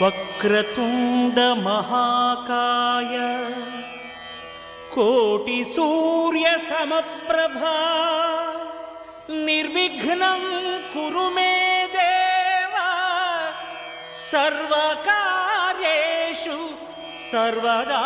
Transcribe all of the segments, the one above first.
వక్రతుండ మహాకాయ కోటి సూర్య సమప్రభా నిర్విఘ్నం కురు మే దేవ సర్వకార్యేషు సర్వదా.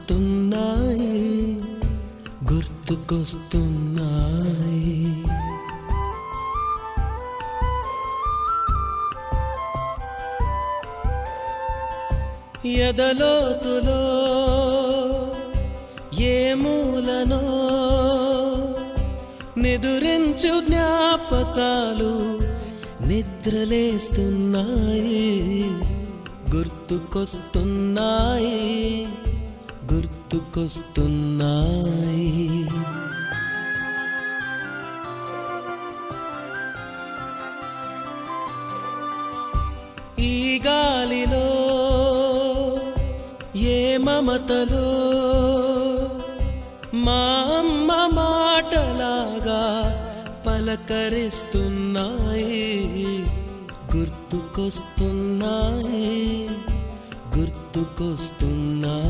గుర్తుకొస్తున్నాయి గుర్తుకొస్తున్నాయి ఎదలోతులో ఏ మూలనో నిదురించు జ్ఞాపకాలు నిద్రలేస్తున్నాయి గుర్తుకొస్తున్నాయి గుర్తుకొస్తున్నాయి. ఈ గాలిలో ఏ మమతలో మా అమ్మ మాటలాగా పలకరిస్తున్నాయి గుర్తుకొస్తున్నాయి గుర్తుకొస్తున్నాయి.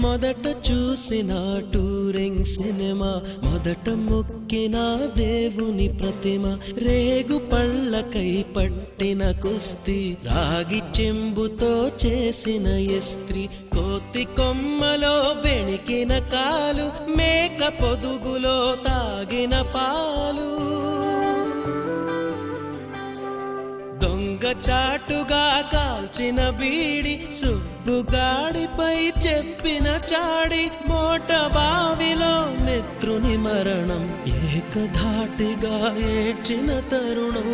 మొదట చూసిన టూరింగ్ సినిమా మొదట మొక్కిన దేవుని ప్రతిమ రేగు పళ్ళకై పట్టిన కుస్తీ రాగి చెంబుతో చేసిన ఇస్త్రీ కోతి కొమ్మలో బెణికిన కాలు మేక పొదుగులో తాగిన పాలు దొంగ చాటుగా కాల్చిన బీడి సుబ్బుగాడిపై చెప్పిన చాడి మోట బావిలో మిత్రుని మరణం ఏకధాటిగా ఏడ్చిన తరుణం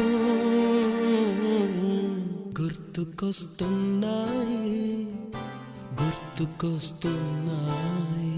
గుర్తుకొస్తున్నాయి గుర్తుకొస్తున్నాయి.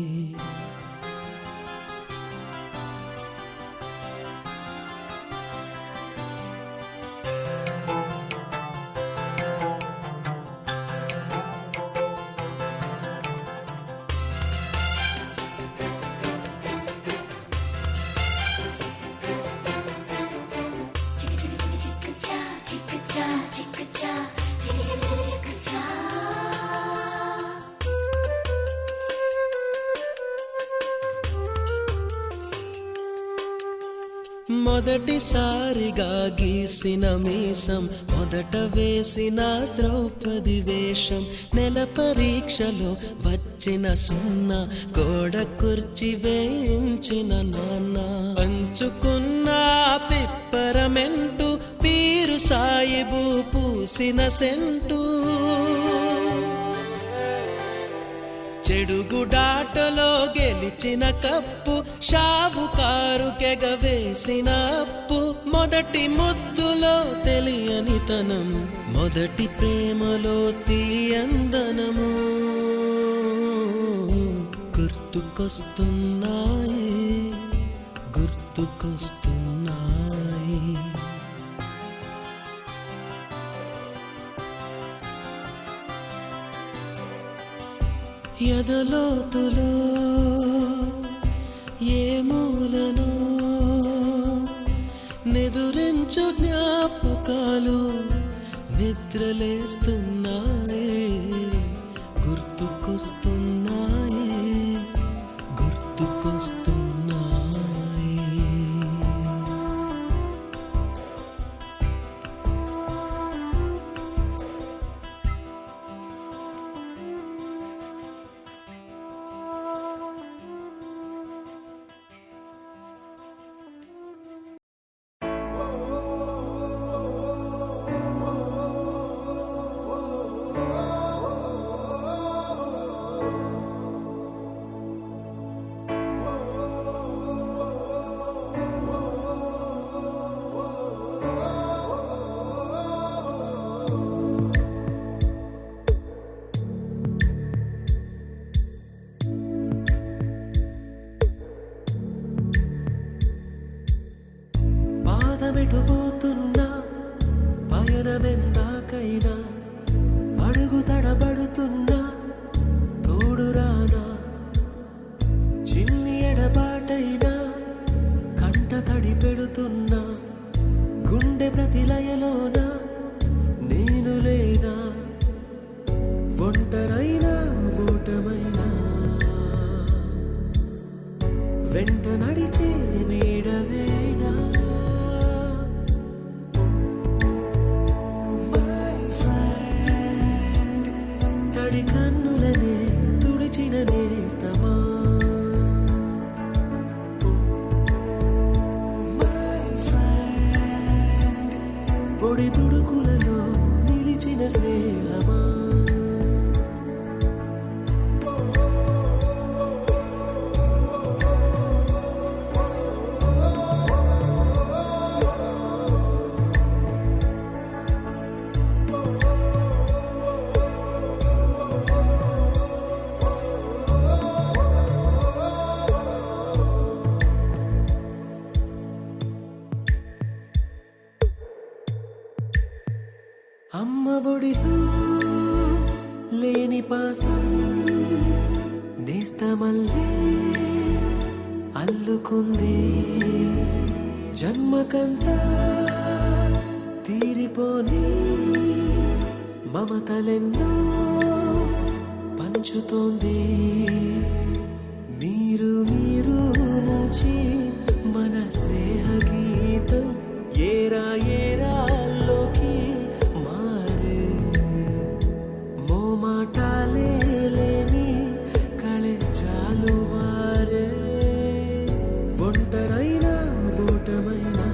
మొదటిసారిగా గీసిన మీసం, మొదట వేసిన ద్రౌపది వేషం, నెల పరీక్షలో వచ్చిన సున్నా, గోడ కుర్చీ వేయించిన నాన్న, పంచుకున్న పిప్పరమెంటు, పీరు సాయిబు పూసిన సెంటు, చెడుగుడాటలో గెలిచిన కప్పు, షావుకారు కెగవేసిన అప్పు, మొదటి ముద్దులో తెలియనితనం, మొదటి ప్రేమలో తీయందనము గుర్తుకొస్తున్నాయి, గుర్తుకొస్తున్నాయి. ఎదలోతులో ఏ మూలను నిదురించు జ్ఞాపకాలు నిద్రలేస్తున్నాయి, గుర్తుకొస్తున్నాయి, గుర్తుకొస్తున్నాయి. పాదమెటుపోతున్నా పయనమెందాకైనా, అడుగు తడబడుతున్నా తోడురానా, చిన్ని ఎడబాటైనా కంట తడి పెడుతున్నా, గుండె ప్రతిలయలోన నేను లేనా, ఒంటరైనా ఓటమైనా వెంట నడిచే నీడవేనా, తడి కన్నులనే తుడిచిన నేస్తమా, పొడి తుడుకులలో నిలిచిన స్నేహమా, అమ్మ ఒడిలో లేని పాసం నేస్తమల్లే అల్లుకుంది, జన్మకంతా తీరిపోని మమతలెన్నో పంచుతోంది, మీరు మీరు నుంచి మన స్నేహ గీతం ఏరా ఏరాల్లోకి మారే, మోమాటాలే లేని కళెచ్చాలు వారే, ఒంటరైనా ఓటమైనా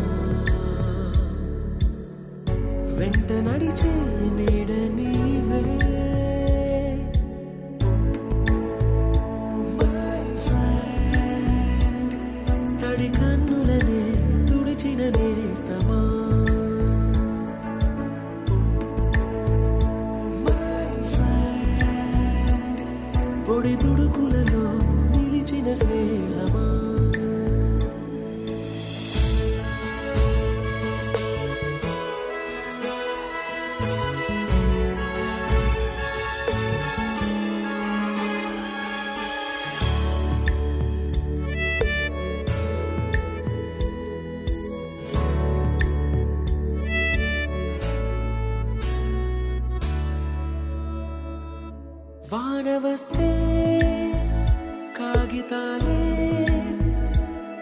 వెంట నడిచే నీడ నీవే, తడి కన్నులనే తుడిచిన నేస్తమా, పొడి తుడుకులలో నిలిచిన స్నేహమా. వాన వస్తే కాగితాలే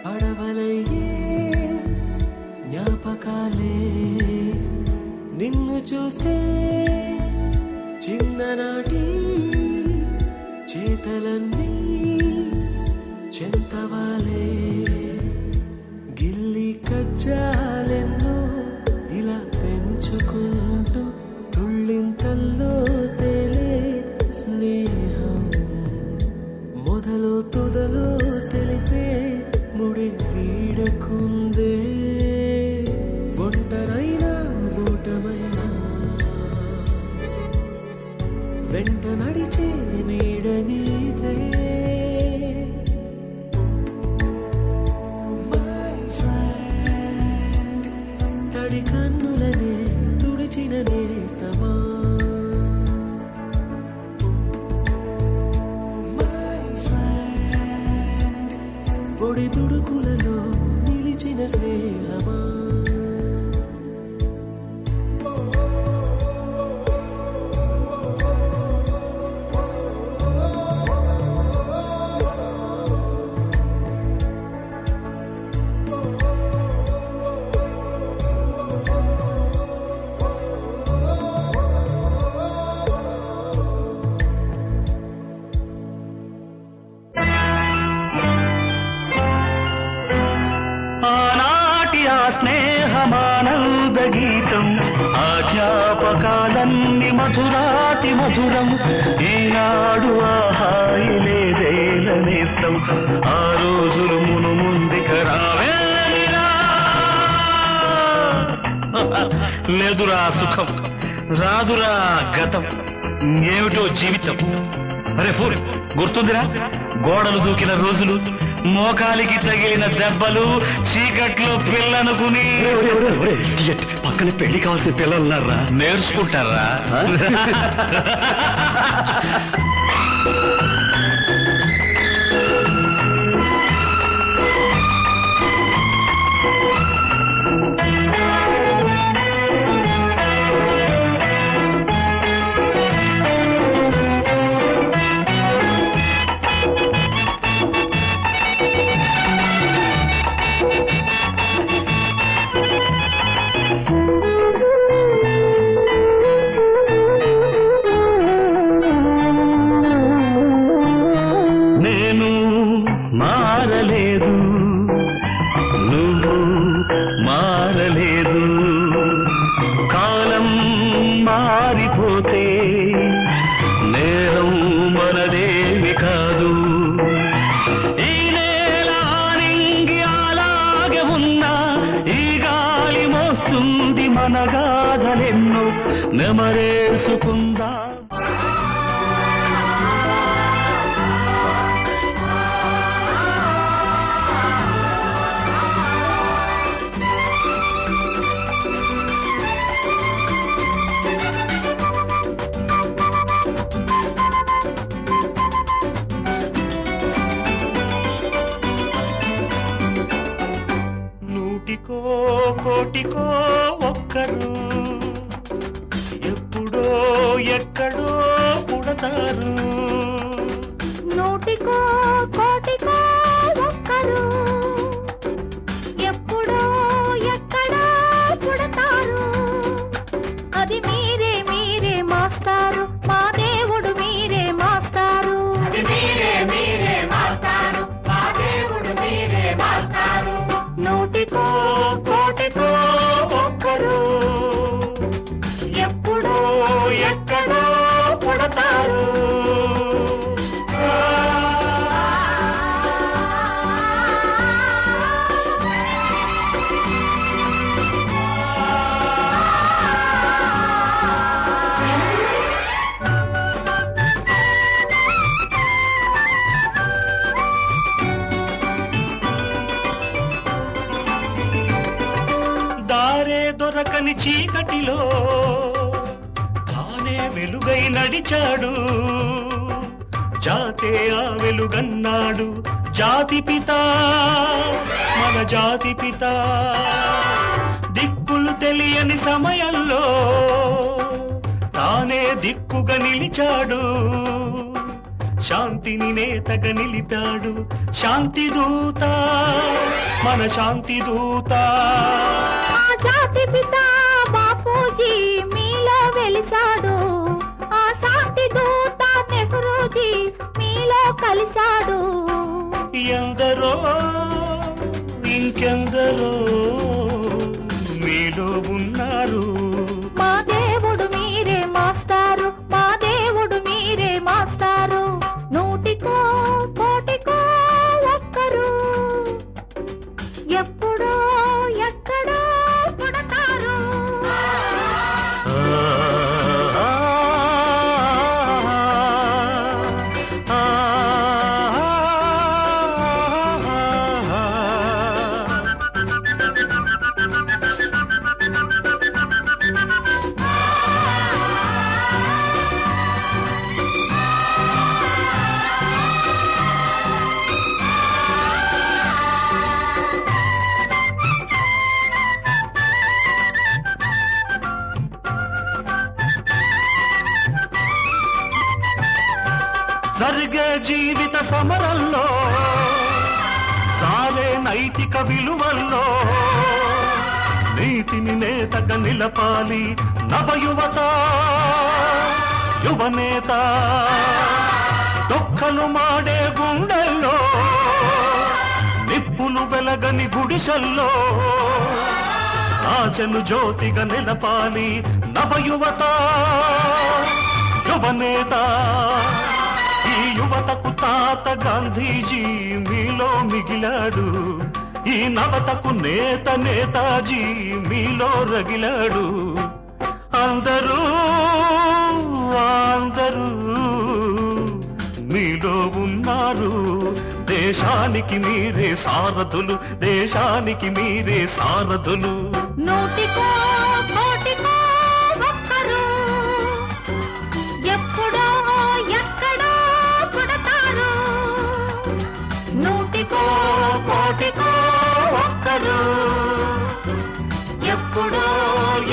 పడవలయ్యే జ్ఞాపకాలే నిన్ను చూస్తే చిన్ననాటి చేతలన్నీ చెంతవాలే గిల్లి కజ్జాలెన్నో ఇలా పెంచుకుంటూ తుళ్ళింతల్లో తేలే స్నేహం మొదలు తుదలో తెలిపే ముడి వీడకుందే ఒంటరైనా ఓటమైనా వెంట నడిచే నీడ నీదే తడి కన్నులనే తుడిచిన నేస్తమా పొడి తుడుకులలో నిలిచిన స్నేహమా ఆనాటి ఆ స్నేహమానంద గీతం ఆ జ్ఞాపకాలన్నీ మధురాతి మధురం ఈనాడు ఆ హాయి లేదేలనేస్తం ఆ రోజులు మును ముందుక రావేలిరా లేదురా సుఖం రాదురా గతం ఏమిటో జీవితం అరే ఫూర్ గుర్తుందిరా గోడలు దూకిన రోజులు మోకాలికి తగిలిన దెబ్బలు చీకట్లో పిల్లనుకుని పక్కన పెళ్లి కావాల్సిన పిల్లలున్నారా నేర్చుకుంటారా మారలేదు నువ్వు మారలేదు కాలం మారిపోతే నేరం మనదేవి కాదు ఈ నేల నింగి అలాగే ఉన్నా ఈ గాలి మోస్తుంది మన గాథలెన్నో నెమరేసుకుందా నూటికో కోటికో ఒక్కరు ఎప్పుడో ఎక్కడో పుడతారు నూటికో కోటికో ఒక్కరు ఎప్పుడో ఎక్కడో పుడతారు అది మీరే మీరే మాస్టారు మా దేవుడు మీరే మాస్టారు అది మీరే మీరే మాస్టారు మా దేవుడు మీరే మాస్టారు నూటికో కోటికో ఒక్కరు ఎప్పుడో ఎక్కడో పుడతారు దారే దొరకని చీకటిలో తానే వెలుగై నడిచాడు జాతే ఆ వెలుగన్నాడు జాతి పిత మన జాతి పిత దిక్కులు తెలియని సమయంలో తానే దిక్కుగా నిలిచాడు శాంతిని నేతగా నిలిపాడు శాంతి దూత మన శాంతి దూత జాతిపిత బాపూజీ మీలో వెలిసాడు, ఆ శాంతి దూత నెహ్రూజీ మీలో కలిశాడు. ఎందరో ఇంకెందరో మీలో ఉన్నారు. మా దేవుడు మీరే మాస్టారు, మా దేవుడు మీరే మాస్టారు. నూటికో కోటికో ఒక్కరు ఎప్పుడో ఎక్కడో పుడతారు. జరిగే జీవిత సమరంలో సాగే నైతిక విలువల్లో నీతిని నేతగా నిలపాలి నవయువత యువనేత. డొక్కలు మాడే గుండెల్లో నిప్పులు వెలగని గుడిసెల్లో ఆశను జ్యోతిగా నిలపాలి నవయువత యువనేత. ఈ యువతకు తాత గాంధీజీ మీలో మిగిలాడు, ఈ నవతకు నేత నేతాజీ మీలో రగిలాడు. అందరూ అందరూ మీలో ఉన్నారు. దేశానికి మీరే సారథులు, దేశానికి మీరే సారథులు. నూటికో కోటికో ఒక్కరు ఎప్పుడో ఎక్కడో పుడతారు. నూటికో కోటికో ఒక్కరు ఎప్పుడో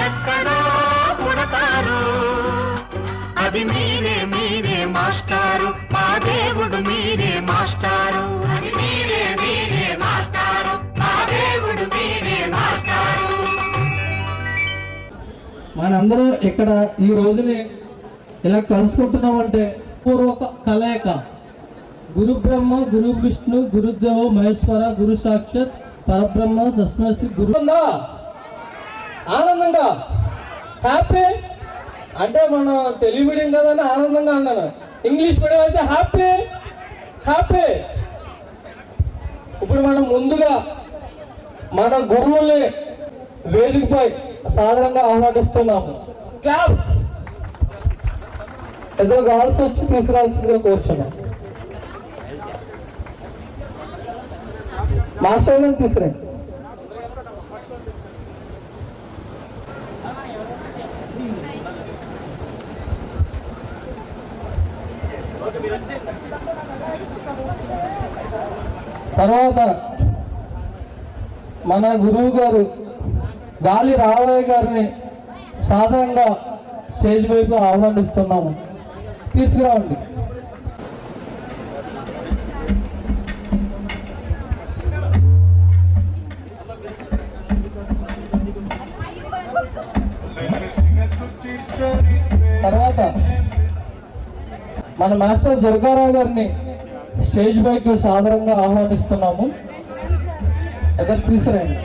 ఎక్కడో పుడతారు. అది మీరే మీరే మాస్టారు, మా దేవుడు మీరే మాస్టారు. అది మీరే మీరే మాస్టారు, మా దేవుడు మీరే మాస్టారు. మనందరూ ఇక్కడ ఈ రోజుని ఇలా కలుసుకుంటున్నామంటే పూర్వక కలయిక. గురు బ్రహ్మ గురు విష్ణు గురుదేవ మహేశ్వర గురు సాక్షాత్ పరబ్రహ్మ తస్మై శ్రీ గురు. ఆనందంగా హ్యాపీ అంటే మనం తెలుగు మీడియం కదని ఆనందంగా అన్నాను, ఇంగ్లీష్ మీడియం అయితే హ్యాపీ హ్యాపీ. ఇప్పుడు మనం ముందుగా మన గురువుల్ని వేదికపై సాధారణంగా ఆహ్వానిస్తున్నాము. క్లాప్ ఏదో కావాల్సి వచ్చి తీసుకురావాల్సిందిగా కోరుచున్నాం. మాస్టర్లను తీసుకురండి. తర్వాత మన గురువు గారు గాలి రావయ్య గారిని సాధారణంగా స్టేజ్ వైపు ఆహ్వానిస్తున్నాము. తీసుకురావండి. తర్వాత మన మాస్టర్ దుర్గారావు గారిని స్టేజ్ పైకి సాధారణంగా ఆహ్వానిస్తున్నాము. అక్కడ తీసుకురండి.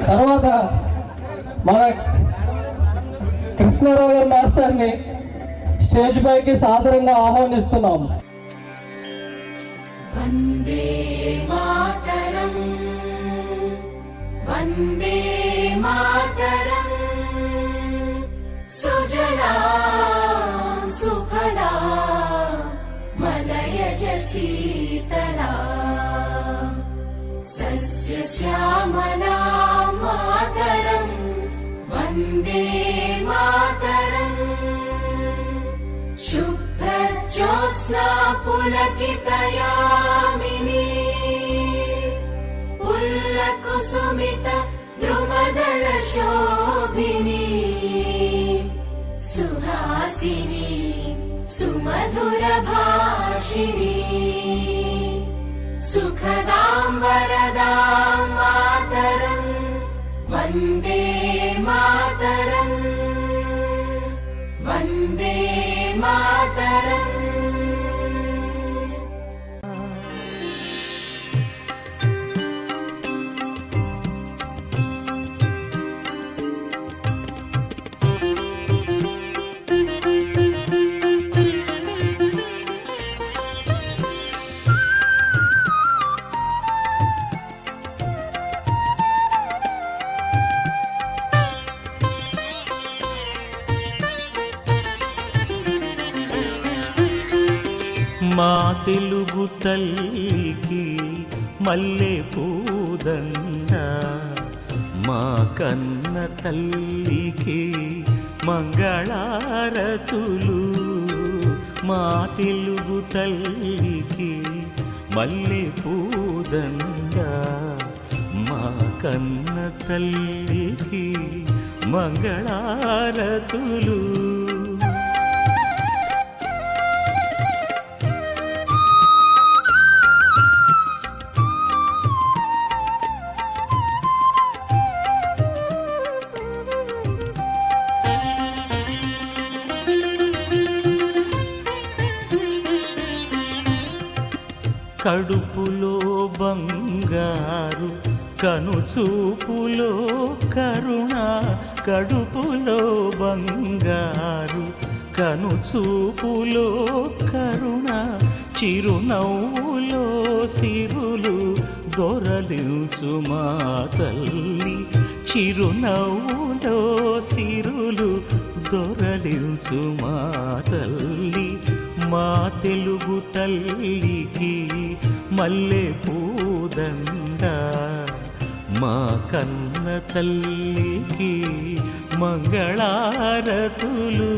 తర్వాత మన కృష్ణారావు గారి మాస్టర్ని స్టేజ్ పైకి సాధారణంగా ఆహ్వానిస్తున్నాము. వందే మాతరం వందే మాతరం సుజలాం సుఫలాం మలయజ శీతలాం సస్యశ్యామలాం మాతరం వందే మాతరం శుభ్రజ్యోత్స్నా పులకితయామినీ పుల్లకుసుమిత द्रुमदल शोभिनी सुहासिनी सुमधुर भाषिणी सुखदां वरदां मातरं वन्दे मातरं वन्दे मातरम् మా తెలుగు తల్లికి మల్లె పూదండ, మా కన్న తల్లికి మంగళారతులు. మా తెలుగు తల్లికి మల్లె పూదండ, మా కన్న తల్లికి మంగళారతులు. కడుపులో బంగారు కనుచూపులో కరుణ, కడుపులో బంగారు కనుచూపులో కరుణ, చిరునవ్వులో సిరులు దొరలించు మా తల్లి, చిరునవ్వులో సిరులు దొరలించు మా తల్లి. మా తెలుగు తల్లికి మల్లె పూదండ, మా కన్న తల్లికి మంగళారతులు.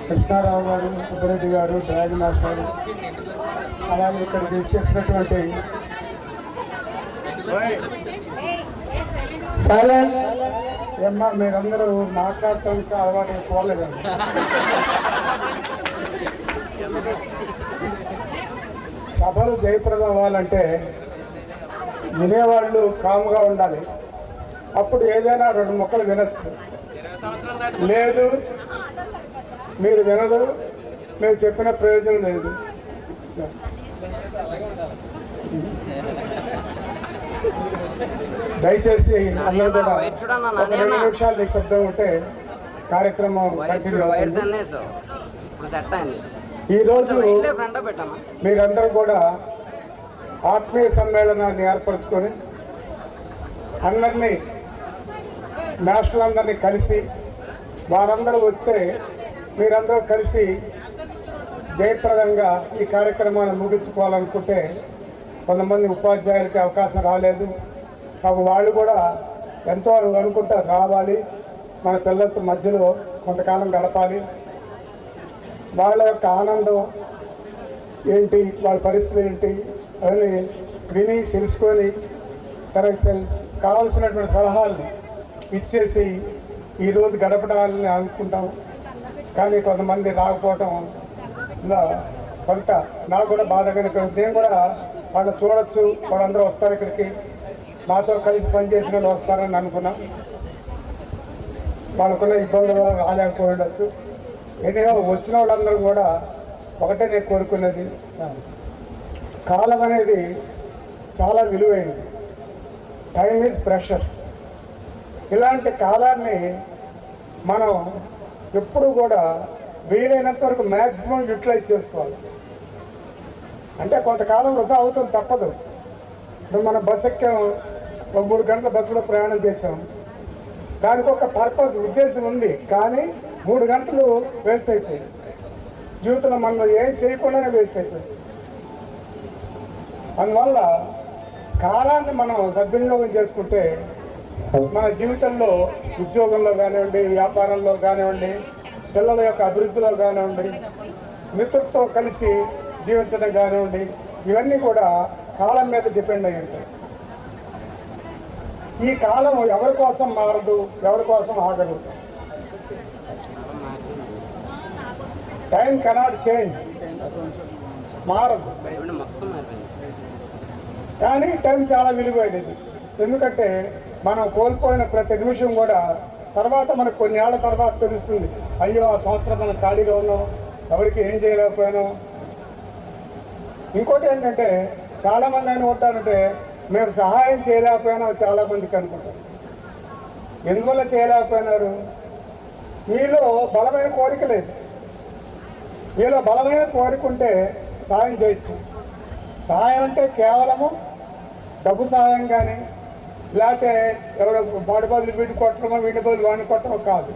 కృష్ణారావు గారు, సుబ్బరెడ్డి గారు, డ్రాగన్ మాస్టర్, అలాగే ఇక్కడికి ఇచ్చేసినటువంటి ఏమ్మా మీరందరూ మాట్లాడటానికి అలవాటు పోలేదండి. సభలు జయప్రదం అవ్వాలంటే వినేవాళ్ళు కాముగా ఉండాలి. అప్పుడు ఏదైనా 2 ముక్కలు వినొచ్చు. లేదు మీరు వినదు, మీరు చెప్పిన ప్రయోజనం లేదు. దయచేసి అందరూ కూడా ఒక 2 నిమిషాలు నిశ్శబ్దం ఉంటే కార్యక్రమం కంటిన్యూ అవుతుంది. ఈరోజు మీరందరూ కూడా ఆత్మీయ సమ్మేళనాన్ని ఏర్పరచుకొని అందరినీ నేషనల్ అందరినీ కలిసి వారందరూ వస్తే మీరందరూ కలిసి జయప్రదంగా ఈ కార్యక్రమాన్ని ముగించుకోవాలనుకుంటే కొంతమంది ఉపాధ్యాయులకి అవకాశం రాలేదు. కాబట్టి వాళ్ళు కూడా ఎంతో అనుకుంటారు రావాలి, మన పిల్లలతో మధ్యలో కొంతకాలం గడపాలి, వాళ్ళ యొక్క ఆనందం ఏంటి, వాళ్ళ పరిస్థితి ఏంటి అని విని తెలుసుకొని కావలసినటువంటి సలహాలని ఇచ్చేసి ఈరోజు గడపడాలని అనుకుంటాం. కానీ కొంతమంది రాకపోవటం కొంత నాకు కూడా బాధగానే. నేను కూడా వాళ్ళు చూడొచ్చు, వాళ్ళందరూ వస్తారు ఇక్కడికి, మాతో కలిసి పనిచేసిన వాళ్ళు వస్తారని అనుకున్నాం. వాళ్ళకున్న ఇబ్బందులు రాలేకపోయి ఉండొచ్చు. ఏదైనా వచ్చిన వాళ్ళందరూ కూడా ఒకటే నేను కోరుకున్నది, కాలం అనేది చాలా విలువైనది. Time is precious. ఇలాంటి కాలాన్ని మనం ఎప్పుడు కూడా వీలైనంత వరకు మ్యాక్సిమం యూటిలైజ్ చేసుకోవాలి. అంటే కొంతకాలం వృధా అవుతుంది, తప్పదు. ఇప్పుడు మనం బస్ ఎక్కాం, 3 గంటల బస్సులో ప్రయాణం చేసాం, దానికి ఒక పర్పస్ ఉద్దేశం ఉంది. కానీ 3 గంటలు వేస్ట్ అయిపోయింది. జీవితంలో మనం ఏం చేయకుండానే వేస్ట్ అయిపోయింది. అందువల్ల కాలాన్ని మనం సద్వినియోగం చేసుకుంటే మన జీవితంలో, ఉద్యోగంలో కానివ్వండి, వ్యాపారంలో కానివ్వండి, పిల్లల యొక్క అభివృద్ధిలో కానివ్వండి, మిత్రులతో కలిసి జీవించడం కానివ్వండి, ఇవన్నీ కూడా కాలం మీద డిపెండ్ అయి ఉంటాయి. ఈ కాలం ఎవరి కోసం మారదు, ఎవరి కోసం ఆగదు. టైం కెనాట్ చేంజ్, మారదు. కానీ టైం చాలా విలువైనది. ఎందుకంటే మనం కోల్పోయిన ప్రతి నిమిషం కూడా తర్వాత మనకు కొన్ని ఏళ్ల తర్వాత తెలుస్తుంది, అయ్యో ఆ సంవత్సరం మనం ఖాళీగా ఉన్నాం, ఎవరికి ఏం చేయలేకపోయాను. ఇంకోటి ఏంటంటే చాలామంది అని ఉంటారంటే మేము సహాయం చేయలేకపోయినా చాలామందికి అనుకుంటారు. ఎందువల్ల చేయలేకపోయినారు? మీలో బలమైన కోరిక లేదు. మీలో బలమైన కోరిక ఉంటే సహాయం చేయొచ్చు. సహాయం అంటే కేవలము డబ్బు సహాయం కానీ, లేకపోతే ఎవరో వాడి బదులు వీడి కొట్టడమో, వీడి బదులు వాడిని కొట్టడమో కాదు.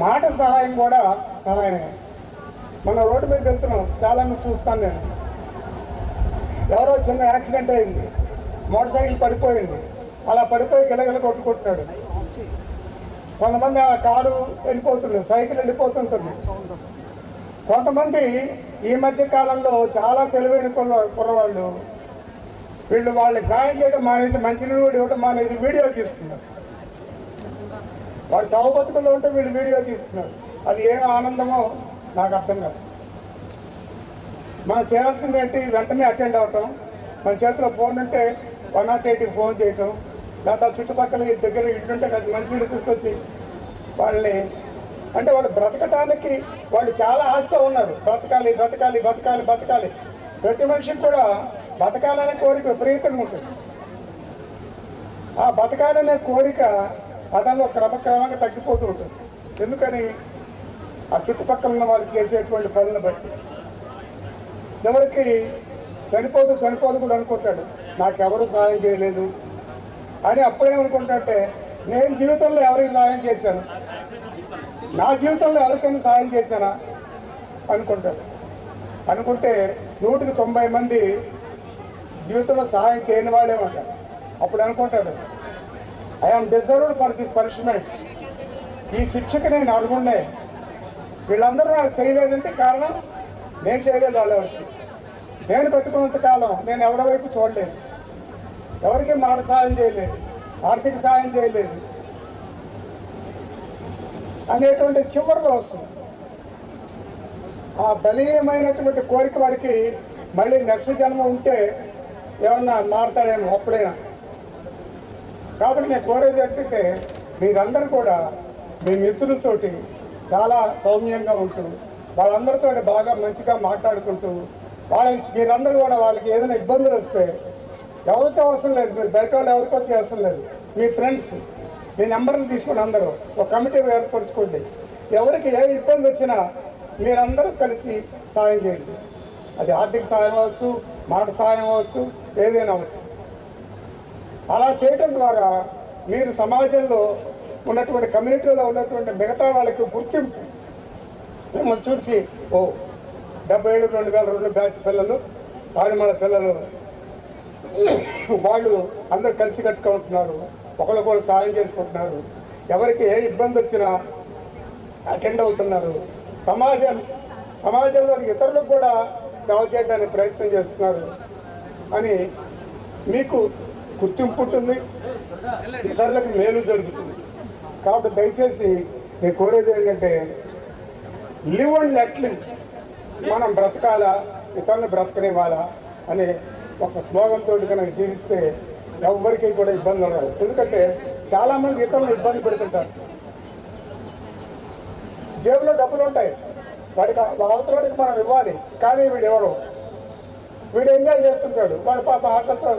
మాట సహాయం కూడా సహాయమే. మన రోడ్డు మీద వెళ్తున్నాం, చాలామంది చూస్తాను నేను. ఎవరో చిన్న యాక్సిడెంట్ అయింది, మోటార్ సైకిల్ పడిపోయింది, అలా పడిపోయి గిలగిల కొట్టుకుంటున్నాడు. కొంతమంది ఆ కారు వెళ్ళిపోతుంది, సైకిల్ వెళ్ళిపోతుంటుంది. కొంతమంది ఈ మధ్య కాలంలో చాలా తెలివైన కుర్రవాళ్ళు వీళ్ళు వాళ్ళకి సాయం చేయడం మానేసి, మంచినీళ్ళు ఇవ్వడం మానేసి వీడియో తీస్తున్నారు. వాడు చావు బతుకుల్లో ఉంటే వీళ్ళు వీడియో తీస్తున్నారు. అది ఏం ఆనందమో నాకు అర్థం కాదు. మనం చేయాల్సింది ఏంటి? వెంటనే అటెండ్ అవ్వటం. మన చేతిలో ఫోన్ ఉంటే 108కి ఫోన్ చేయటం, లేదా చుట్టుపక్కల దగ్గర ఇటుంటే కదా మంచినీళ్ళు తీసుకొచ్చి వాళ్ళని, అంటే వాళ్ళు బ్రతకటానికి వాళ్ళు చాలా ఆశతో ఉన్నారు. బ్రతకాలి బ్రతకాలి బతకాలి బతకాలి. ప్రతి మనిషికి కూడా బతకాలనే కోరిక విపరీతంగా ఉంటుంది. ఆ బతకాలనే కోరిక అతనిలో క్రమక్రమంగా తగ్గిపోతూ ఉంటుంది. ఎందుకని? ఆ చుట్టుపక్కల ఉన్న వాళ్ళు చేసేటువంటి పనులను బట్టి. చివరికి చనిపోదు కూడా అనుకుంటాడు, నాకెవరు సహాయం చేయలేదు అని. అప్పుడేమనుకుంటాడంటే, నేను జీవితంలో ఎవరికి సహాయం చేశాను, నా జీవితంలో ఎవరికైనా సహాయం చేశానా అనుకుంటాడు. అనుకుంటే 100కి 90 మంది జీవితంలో సహాయం చేయని వాడే ఉంటాడు. అప్పుడు అనుకుంటాడు, I'm deserved for this punishment. ఈ శిక్షకి నేను అర్హుండే. వీళ్ళందరూ నాకు చేయలేదంటే కారణం నేను చేయలేదు. వాళ్ళెవరికి నేను బతుకున్నంత కాలం నేను ఎవరి వైపు చూడలేదు, ఎవరికి మాట సాయం చేయలేదు, ఆర్థిక సాయం చేయలేదు అనేటువంటి చివరిలో వస్తుంది. ఆ బలీయమైనటువంటి కోరిక వాడికి మళ్ళీ నెక్స్ట్ జన్మ ఉంటే ఏమన్నా మారుతాడేమో అప్పుడైనా. కాబట్టి నేను కోరేది ఏంటంటే మీరందరూ కూడా మీ మిత్రులతోటి చాలా సౌమ్యంగా ఉంటూ వాళ్ళందరితో బాగా మంచిగా మాట్లాడుకుంటూ మీరందరూ కూడా వాళ్ళకి ఏదైనా ఇబ్బందులు వస్తే ఎవరితో అవసరం లేదు, మీరు బయట వాళ్ళు ఎవరికో అవసరం లేదు, మీ ఫ్రెండ్స్ మీ నెంబర్లు తీసుకుని అందరూ ఒక కమిటీ ఏర్పరచుకోండి. ఎవరికి ఏ ఇబ్బంది వచ్చినా మీరందరూ కలిసి సాయం చేయండి. అది ఆర్థిక సాయం అవ్వచ్చు, మాట సాయం అవ్వచ్చు, ఏదైనా అవ్వచ్చు. అలా చేయటం ద్వారా మీరు సమాజంలో ఉన్నటువంటి కమ్యూనిటీలో ఉన్నటువంటి మిగతా వాళ్ళకి గుర్తింపు మిమ్మల్ని చూసి 77 2002 బ్యాచ్ పిల్లలు మన పిల్లలు వాళ్ళు అందరూ కలిసి కట్టుకుంటున్నారు, ఒకరికొకరు సాయం చేసుకుంటున్నారు, ఎవరికి ఏ ఇబ్బంది వచ్చినా అటెండ్ అవుతున్నారు, సమాజంలో ఇతరులకు కూడా సేవ చేయడానికి ప్రయత్నం చేస్తున్నారు అని మీకు గుర్తింపు ఉంటుంది, ఇతరులకు మేలు జరుగుతుంది. కాబట్టి దయచేసి నేను కోరేది ఏంటంటే లివ్ అండ్ లెట్ లివ్, మనం బ్రతకాలా ఇతరులను బ్రతకనివ్వాలా అనే ఒక స్లోగన్ తోటి కనుక జీవిస్తే ఎవరికి కూడా ఇబ్బంది ఉండదు. ఎందుకంటే చాలామంది ఇతరులను ఇబ్బంది పెడుతుంటారు. జేబులో డబ్బులు ఉంటాయి, వాడికి అవతలకి మనం ఇవ్వాలి, కానీ వీడు ఎవరు, వీడు ఎంజాయ్ చేస్తుంటాడు, వాడు పాప ఆకలితో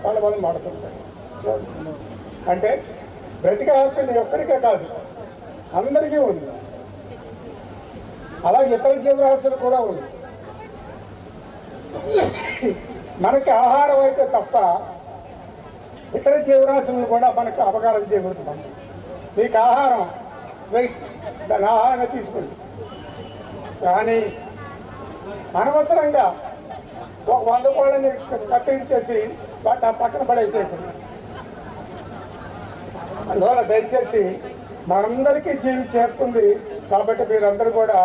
వాళ్ళ వాళ్ళు మాడుతుంటాడు. అంటే బ్రతికే హక్కు ఎక్కడికే కాదు, అందరికీ ఉంది. అలాగే ఇతర జీవరాశులు కూడా ఉంది. మనకి ఆహారం అయితే తప్ప ఇతర జీవరాశులను కూడా మనకు అపకారం చేయబడుతుంది. మీకు ఆహారం వెయిట్, దాని ఆహారాన్ని తీసుకోండి, కానీ అనవసరంగా ఒక 100 కోళ్ళని కత్తిరించేసి వాటి ఆ పక్కన పడేసేయండి. అందువల్ల దయచేసి మనందరికీ జీవించే హక్కు ఉంది. కాబట్టి మీరందరూ కూడా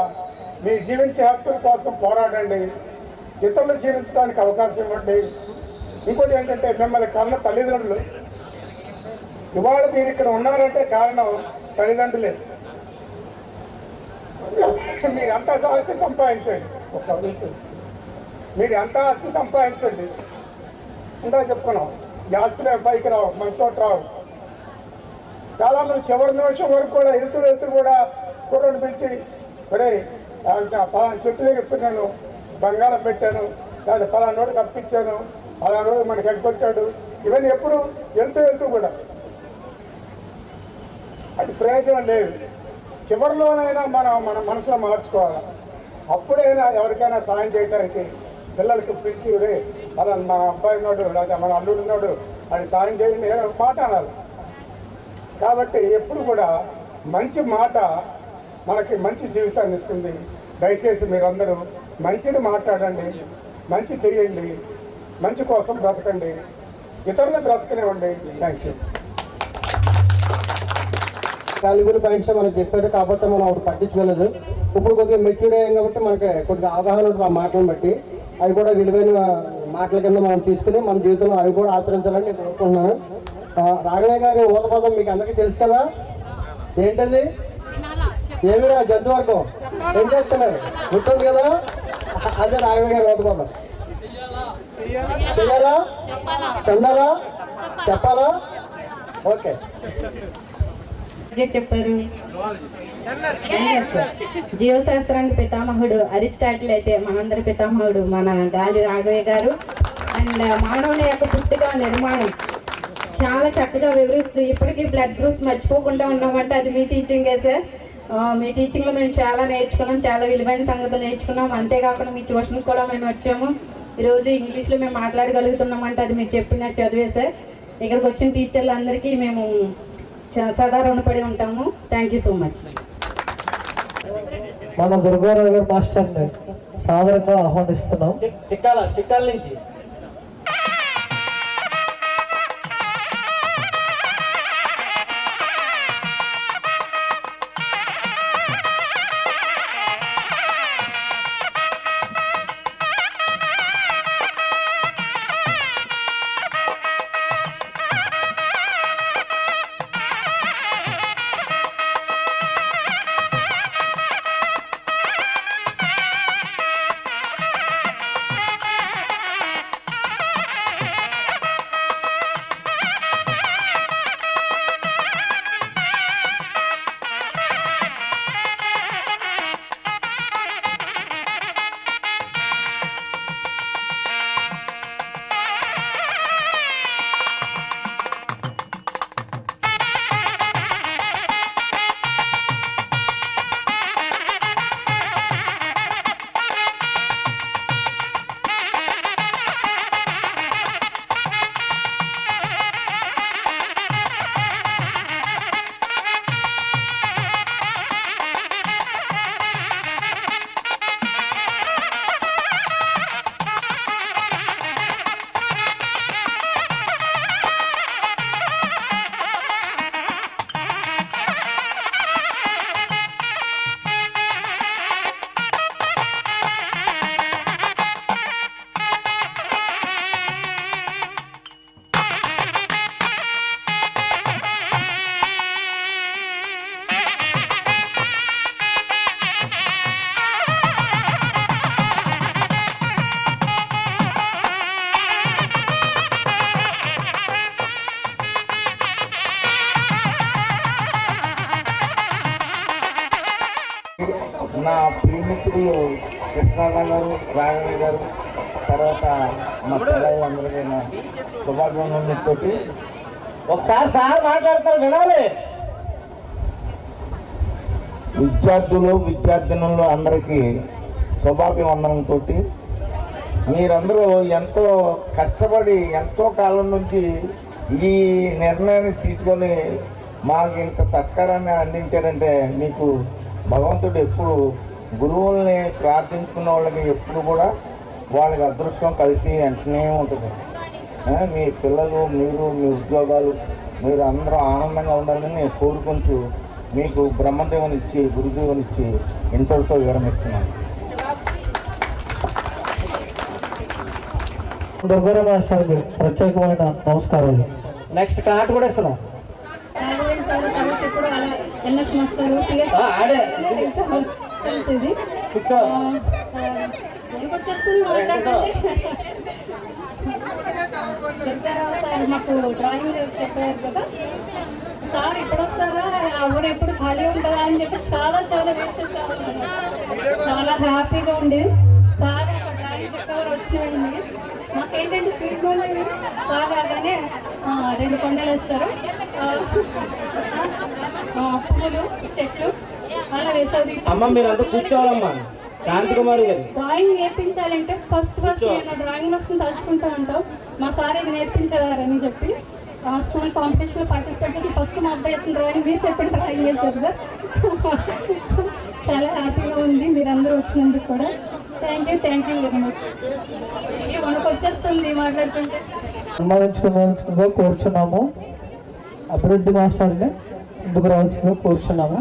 మీ జీవించే హక్కుల కోసం పోరాడండి, ఇతరులు జీవించడానికి అవకాశం ఇవ్వండి. ఇంకోటి ఏంటంటే మిమ్మల్ని కన్న తల్లిదండ్రులు ఇవాళ మీరు ఇక్కడ ఉన్నారంటే కారణం తల్లిదండ్రులే. మీరు ఎంత ఆస్తి సంపాదించండి, ఒక వీక్ మీరు ఎంత ఆస్తి సంపాదించండి, ఇంకా చెప్పుకున్నాం, ఈ ఆస్తులే పైకి రావు, మనతో రావు. చాలామంది చివరి నిమిషం వరకు కూడా వెళ్తూ కూడా కూరని పిలిచి ఒరే పలానా చెట్టులో చెప్పినాను, బంగారం పెట్టాను, లేదా పలానా రోడ్డు తప్పించాను, పలానా రోజు మనకి ఎగ్గొట్టాడు, ఇవన్నీ ఎప్పుడు వెళ్తూ కూడా అది ప్రయోజనం లేదు. చివరిలోనైనా మన మనసులో మార్చుకోవాలి. అప్పుడైనా ఎవరికైనా సాయం చేయడానికి పిల్లలకి పిలిచి రే అలా మా అబ్బాయి ఉన్నాడు, లేదా మన అల్లుడు ఉన్నాడు, అది సాయం చేయండి ఏదో మాట అనాలి. కాబట్టి ఎప్పుడు కూడా మంచి మాట మనకి మంచి జీవితాన్ని ఇస్తుంది. దయచేసి మీరందరూ మంచిని మాట్లాడండి, మంచి చెయ్యండి, మంచి కోసం బ్రతకండి, ఇతరులను బ్రతకనివ్వండి. Thank you. వాల్యుబుల్ పాయింట్స్ మనకు చెప్పారు, కాకపోతే మనం అప్పుడు పట్టించుకోలేదు. ఇప్పుడు కొద్దిగా మెచ్యూర్ అయ్యాం కాబట్టి మనకి కొద్దిగా అవగాహన ఉంటుంది ఆ మాటలను బట్టి. అవి కూడా విలువైన మాటల కింద మనం తీసుకుని మన జీవితంలో అవి కూడా ఆచరించాలని నేను కోరుకుంటున్నాను. రాఘవయ్య గారి ఊతపదం మీకు అందరికీ తెలుసు కదా, ఏంటది? ఏమిరా జంతువర్గం ఏం చేస్తున్నారు గుర్తుంది కదా, అదే రాఘవయ్య గారి ఊతపదం. చెయ్యాలా, చెందాలా, చెప్పాలా? ఓకే. చెప్పారు జీవశాస్త్రానికి పితామహుడు అరిస్టాటిల్ అయితే మనందరి పితామహుడు మన గాలి రాఘవయ్య గారు. అండ్ మానవుని యొక్క పుట్టుక నిర్మాణం చాలా చక్కగా వివరిస్తూ ఇప్పటికీ బ్లడ్ గ్రూప్స్ మర్చిపోకుండా ఉన్నామంటే అది మీ టీచింగే సార్. మీ టీచింగ్లో మేము చాలా నేర్చుకున్నాం, చాలా విలువైన సంగతులు నేర్చుకున్నాం. అంతేకాకుండా మీ ట్యూషన్కి కూడా మేము వచ్చాము. ఈరోజు ఇంగ్లీష్లో మేము మాట్లాడగలుగుతున్నామంటే అది మీరు చెప్పిన చదివే సార్. ఇక్కడికి వచ్చిన టీచర్లు అందరికీ మేము సదా రుణపడి ఉంటాము. Thank you so much. మన దుర్గారావు గారు మాస్టర్ని సాదరంగా ఆహ్వానిస్తున్నాం. చిక్కాల నుంచి నా ప్రియమిత్రులు కృష్ణారావు గారు, రాఘవయ్య గారు, తర్వాత మా పిల్లలందరికీ నా శుభాకాంక్షలతో ఒకసారి సార్ మాట్లాడతారు వినాలి. విద్యార్థులు విద్యార్థినులు అందరికీ శుభాభివందనంతో మీరందరూ ఎంతో కష్టపడి ఎంతో కాలం నుంచి ఈ నిర్ణయాన్ని తీసుకొని మాకు ఇంత సత్కారాన్ని అందించారంటే మీకు భగవంతుడు ఎప్పుడు గురువుల్ని ప్రార్థించుకున్న వాళ్ళకి ఎప్పుడు కూడా వాళ్ళకి అదృష్టం కలిసి వెంటనే ఉంటుంది. మీ పిల్లలు మీరు మీ ఉద్యోగాలు మీరు అందరూ ఆనందంగా ఉండాలని నేను కోరుకుంటూ మీకు బ్రహ్మదేవునిచ్చి గురుదేవునిచ్చి ఇంతటితో వివరమిస్తున్నాను. దుర్గర మాస్టర్కి ప్రత్యేకమైన నమస్కారాలు. నెక్స్ట్ కార్డు కూడా ఇస్తున్నాం. మాకు డ్రాయింగ్ చెప్పారు కదా సార్, ఇప్పుడు వస్తారా ఊరు ఎప్పుడు ఖాళీ ఉంటుందా అని చెప్పి చాలా చాలా వెయిట్ చేసేవాళ్ళు. చాలా హ్యాపీగా ఉండేది. సార్ డ్రాయింగ్ చెప్పేవారు వచ్చేవాళ్ళు. మాకేంటంటే స్వీట్ బాగుంది. సార్ రాగానే 2 కొండలు వేస్తారు, పువ్వులు చెట్లు అలా వేసేది. అమ్మ మీరంతా కూర్చోవాలమ్మా. శాంతికుమారి గారు డ్రాయింగ్ నేర్పించాలంటే ఫస్ట్ నేను డ్రాయింగ్ వస్తుంది తలుచుకుంటా ఉంటాం. మా సార్ ఇది నేర్పించేవారని చెప్పి స్కూల్ కాంపిటీషన్లో పార్టిసిపేట్ చేసి ఫస్ట్ మా అబ్బాయి వేసిన డ్రాయింగ్ మీరు చెప్పండి డ్రాయింగ్ చేశారు సార్. చాలా హ్యాపీగా ఉంది మీరందరూ వచ్చినందుకు కూడా. Thank you very much. మనకు వచ్చేస్తుంది మాట్లాడుతుంటే. అనుభవించుకునేందుకు కోరుచున్నాము. అభివృద్ధి మాస్టర్ని ముందుకు రావాల్సిందిగా కోరుచున్నాము.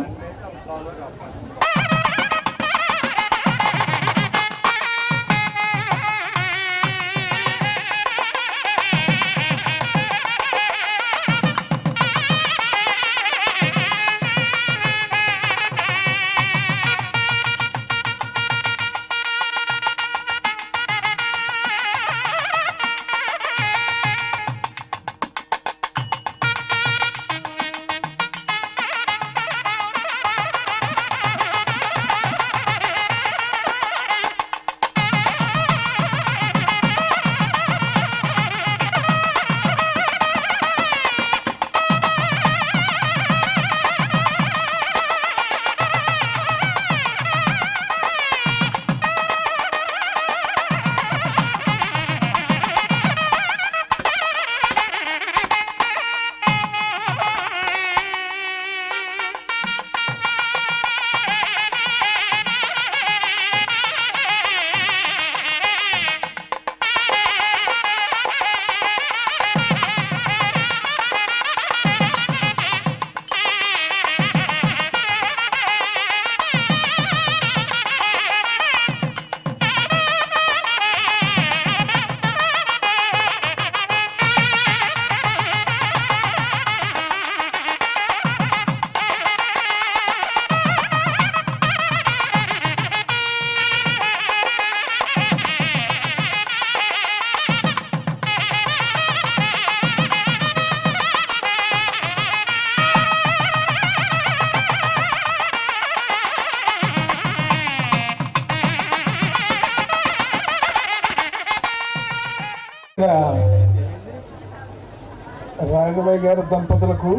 రాఘవయ్య గారి దంపతులకు,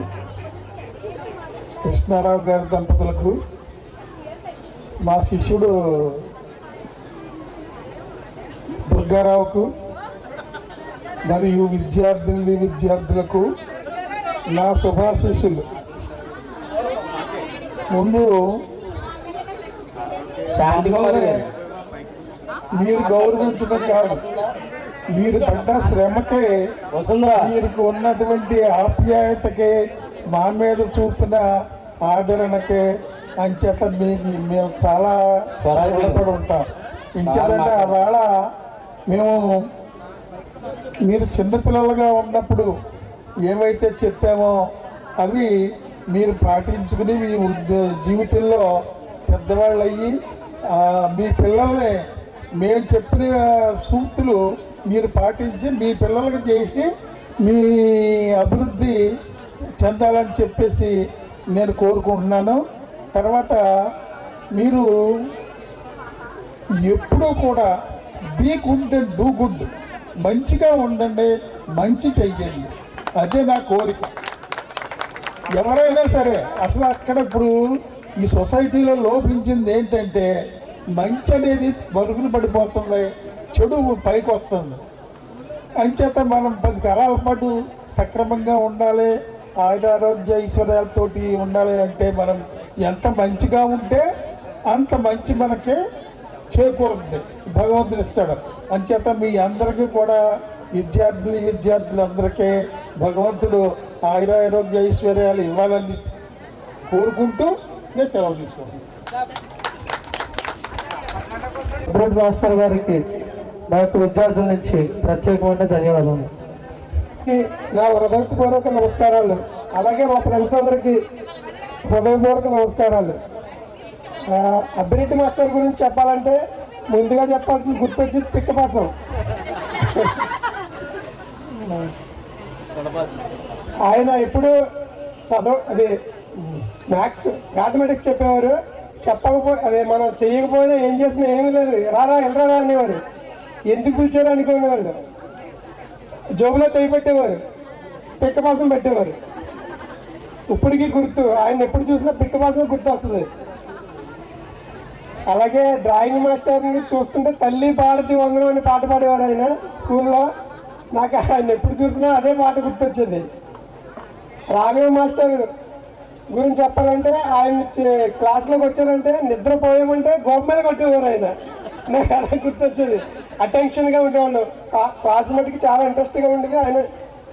కృష్ణారావు గారి దంపతులకు, మా శిష్యుడు దుర్గారావుకు మరియు విద్యార్థులకు నా శుభాశీస్సులు. ముందు మీరు గౌరవించడం కాదు, మీరు పడ్డ శ్రమకే, మీకు ఉన్నటువంటి ఆప్యాయతకే, మా మీద చూపిన ఆదరణకే అంచేత మేము చాలా రుణపడి ఉంటాం. ఇంచేతంటే ఆవేళ మేము మీరు చిన్నపిల్లలుగా ఉన్నప్పుడు ఏవైతే చెప్పామో అవి మీరు పాటించుకుని మీ జీవితంలో పెద్దవాళ్ళు అయ్యి మీ పిల్లల్ని మేము చెప్పిన సూక్తులు మీరు పాటించి మీ పిల్లలకు చేసి మీ అభివృద్ధి చెందాలని చెప్పేసి నేను కోరుకుంటున్నాను. తర్వాత మీరు ఎప్పుడూ కూడా be good and do good, మంచిగా ఉండండి, మంచి చెయ్యండి, అదే నా కోరిక. ఎవరైనా సరే అసలు అక్కడ ఇప్పుడు ఈ సొసైటీలో లోపించింది ఏంటంటే మంచి అనేది మరుగున పడిపోతుంది, చెడు పైకి వస్తుంది. అంచేత మనం 10 తరాల పాటు సక్రమంగా ఉండాలి, ఆరోగ్య ఐశ్వర్యాలతోటి ఉండాలి అంటే మనం ఎంత మంచిగా ఉంటే అంత మంచి మనకి చేకూరుతుంది, భగవంతుడు ఇస్తాడు. అంచేత మీ అందరికీ కూడా విద్యార్థులందరికీ భగవంతుడు ఆరోగ్య ఐశ్వర్యాలు ఇవ్వాలని కోరుకుంటూ నేను సెలవు తీసుకుంటాను. బ్రెడ్ మాస్టర్ గారికి మా యొక్క విద్యార్థుల నుంచి ప్రత్యేకమైన ధన్యవాదాలు. నా హృదయపూర్వక నమస్కారాలు. అలాగే మా ఫ్రెండ్స్ అందరికీ హృదయపూర్వక నమస్కారాలు. అభిరెడ్డి మాస్టర్ గురించి చెప్పాలంటే ముందుగా చెప్పాల్సింది గుర్తొచ్చింది పిక్కపాసం. ఆయన ఎప్పుడు అది మ్యాథమెటిక్స్ చెప్పేవారు. అదే మనం చేయకపోయినా ఏం చేసినా ఏమీ లేదు, రారా వెళ్ళరా అనేవారు. ఎందుకు పిలిచారు అనుకునేవాళ్ళు. జోబులో చేయి పెట్టేవారు, పిక్కపాసం పెట్టేవారు. ఇప్పటికీ గుర్తు, ఆయన ఎప్పుడు చూసినా పిక్కపాసం గుర్తు వస్తుంది. అలాగే డ్రాయింగ్ మాస్టర్ని చూస్తుంటే తల్లి భారతి వందనం అని పాట పాడేవారు ఆయన స్కూల్లో. నాకు ఆయన ఎప్పుడు చూసినా అదే పాట గుర్తొచ్చింది. రాఘవ మాస్టర్ గురించి చెప్పాలంటే ఆయన క్లాస్లోకి వచ్చారంటే నిద్రపోయామంటే గోప మీద కొట్టేవారు ఆయన. నాకు అదే గుర్తొచ్చేది. అటెన్షన్గా ఉండేవాళ్ళు, క్లాస్ మటుకి చాలా ఇంట్రెస్ట్గా ఉండేది. ఆయన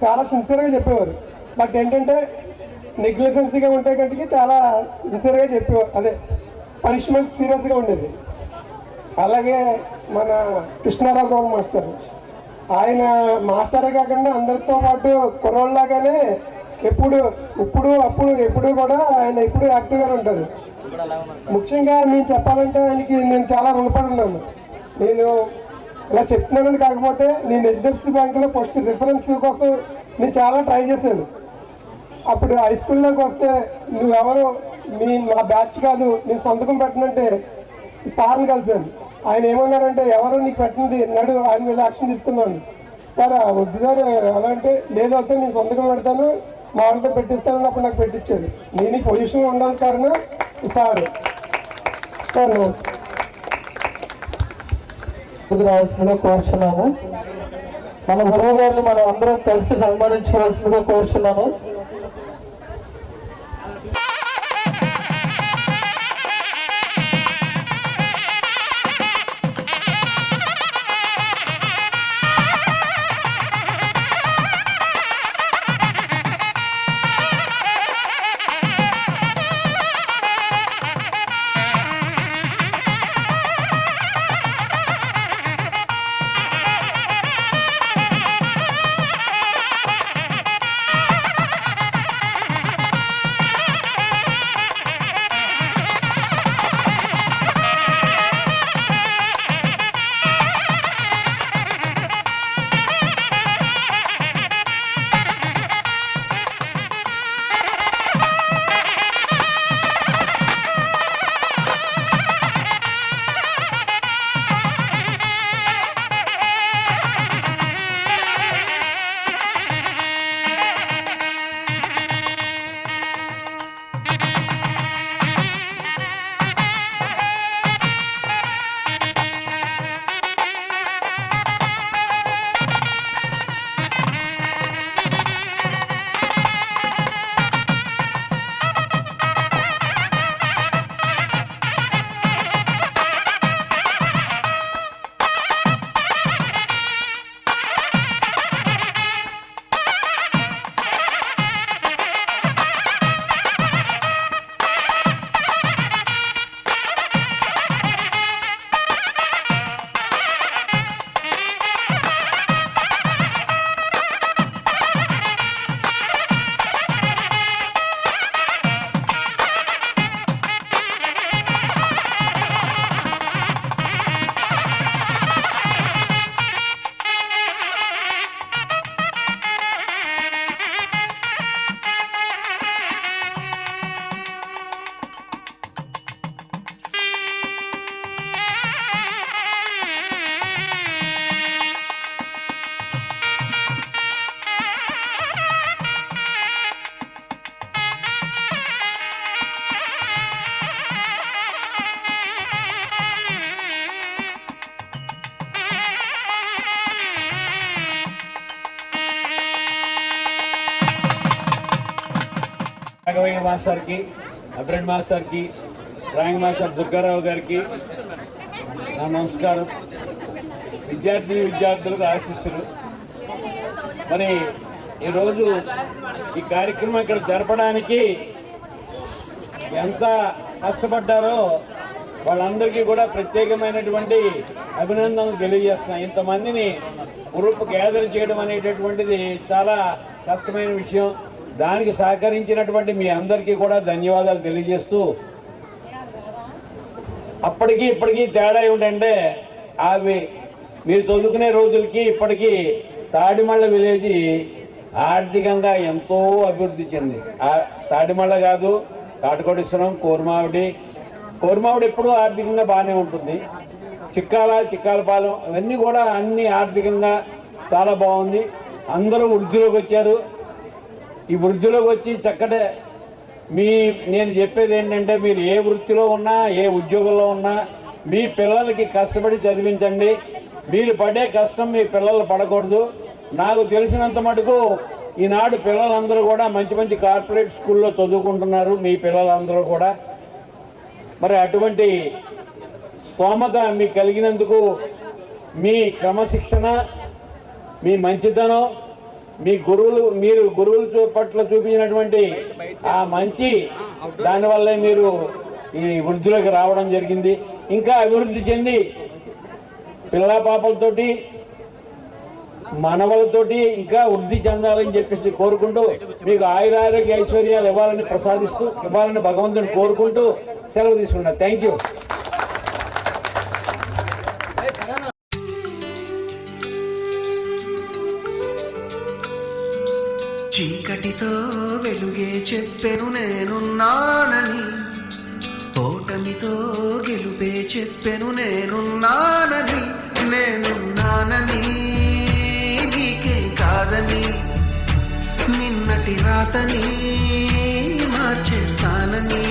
చాలా సిన్సియర్గా చెప్పేవారు. బట్ ఏంటంటే నెగ్లిజెన్సీగా ఉంటే కంటికి చాలా సిన్సియర్గా చెప్పేవారు. అదే పనిష్మెంట్ సీరియస్గా ఉండేది. అలాగే మన కృష్ణారావు గౌడ్ మాస్టర్, ఆయన మాస్టరే కాకుండా అందరితో పాటు కుర్రోళ్ళలాగానే ఎప్పుడు కూడా ఆయన ఎప్పుడు యాక్టివ్గా ఉంటారు. ముఖ్యంగా నేను చెప్పాలంటే ఆయనకి నేను చాలా రుణపడి ఉన్నాను. నేను ఇలా చెప్తున్నానని కాకపోతే నేను హెచ్డిఎఫ్సి బ్యాంకులో ఫస్ట్ రిఫరెన్స్ కోసం నేను చాలా ట్రై చేశాను. అప్పుడు హై స్కూల్లోకి వస్తే నువ్వెవరు, మా బ్యాచ్ కాదు, నీ సంతకం పెట్టనంటే సార్ని కలిశాను. ఆయన ఏమన్నారంటే ఎవరు నీకు పెట్టింది నడు, ఆయన మీద యాక్షన్ తీసుకున్నాను. సార్ వద్దు సార్ అలా అంటే, లేదు వద్దు నేను సంతకం పెడతాను, మా వాళ్ళతో పెట్టిస్తానని అప్పుడు నాకు పెట్టించాడు. నేను ఈ పొజిషన్లో ఉండాలి కారణం సార్. సార్ రావాల్సిందిగా కోరుచున్నాము. మన గురువు గారిని మనం అందరం కలిసి సన్మానించవలసిందిగా కోరుచున్నాము. రాఘవయ్య మాస్టర్కి, అబ్రెడ్ మాస్టర్కి, డ్రాయింగ్ మాస్టర్ దుర్గారావు గారికి నా నమస్కారం. విద్యార్థులకు ఆశీస్సులు. మరి ఈరోజు ఈ కార్యక్రమం ఇక్కడ జరపడానికి ఎంత కష్టపడ్డారో వాళ్ళందరికీ కూడా ప్రత్యేకమైనటువంటి అభినందనలు తెలియజేస్తున్నాను. ఇంతమందిని గ్రూప్ గ్యాదర్ చేయడం అనేటటువంటిది చాలా కష్టమైన విషయం. దానికి సహకరించినటువంటి మీ అందరికీ కూడా ధన్యవాదాలు తెలియజేస్తూ, అప్పటికి ఇప్పటికీ తేడా ఏమిటంటే అవి మీరు చదువుకునే రోజులకి ఇప్పటికీ తాడిమళ్ళ విలేజ్ ఆర్థికంగా ఎంతో అభివృద్ధి చెంది. తాడిమళ్ళ కాదు, తాటికోటేశ్వరం, కోరమావిడి ఎప్పుడూ ఆర్థికంగా బాగానే ఉంటుంది. చిక్కాలపాలెం ఇవన్నీ కూడా అన్ని ఆర్థికంగా చాలా బాగుంది. అందరూ వృద్ధిలోకి వచ్చారు. ఈ వృద్ధిలోకి వచ్చి చక్కటి నేను చెప్పేది ఏంటంటే, మీరు ఏ వృత్తిలో ఉన్నా, ఏ ఉద్యోగంలో ఉన్నా, మీ పిల్లలకి కష్టపడి చదివించండి. మీరు పడే కష్టం మీ పిల్లలు పడకూడదు. నాకు తెలిసినంత మటుకు ఈనాడు పిల్లలందరూ కూడా మంచి మంచి కార్పొరేట్ స్కూల్లో చదువుకుంటున్నారు. మీ పిల్లలందరూ కూడా మరి అటువంటి స్తోమత మీకు కలిగినందుకు మీ క్రమశిక్షణ, మీ మంచితనం, మీరు గురువుల పట్ల చూపించినటువంటి ఆ మంచి దానివల్లే మీరు ఈ వృద్ధిలోకి రావడం జరిగింది. ఇంకా అభివృద్ధి చెంది పిల్లా పాపలతోటి, మనవలతోటి ఇంకా వృద్ధి చెందాలని చెప్పేసి కోరుకుంటూ, మీకు ఆయురారోగ్య ఐశ్వర్యాలు ఇవ్వాలని భగవంతుని కోరుకుంటూ సెలవు తీసుకున్నా. Thank you. చీకటితో వెలుగే చెప్పెను నేనున్నానని, ఓటమితో గెలుపే చెప్పెను నేనున్నానని నీకే కాదని, నిన్నటి రాతని మార్చేస్తానని.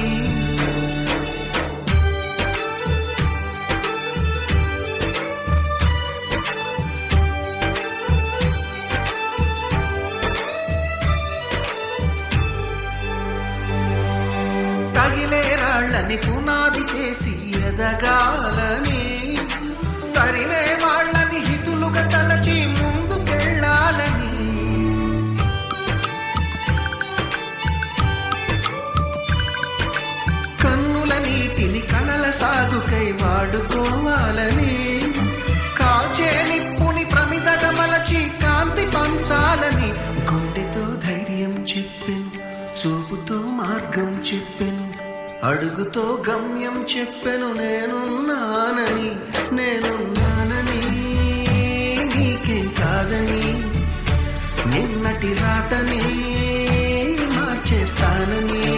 తగిలే రాళ్ళని పునాది చేసి ఎదగాలని, తరిలే వాళ్ళని హితులుగా తలచి ముందుకెళ్ళాలని, కన్నుల నీటిని కలల సాగుకై వాడుకోవాలని, కాచే నిప్పుని ప్రమిదగా మలచి కాంతి పంచాలని, గుండెతో ధైర్యం చెప్పెను, చూపుతో మార్గం చెప్పెను, అడుగుతో గమ్యం చెప్పెను నేనున్నానని నీకేం కాదని, నిన్నటి రాతని మార్చేస్తానని.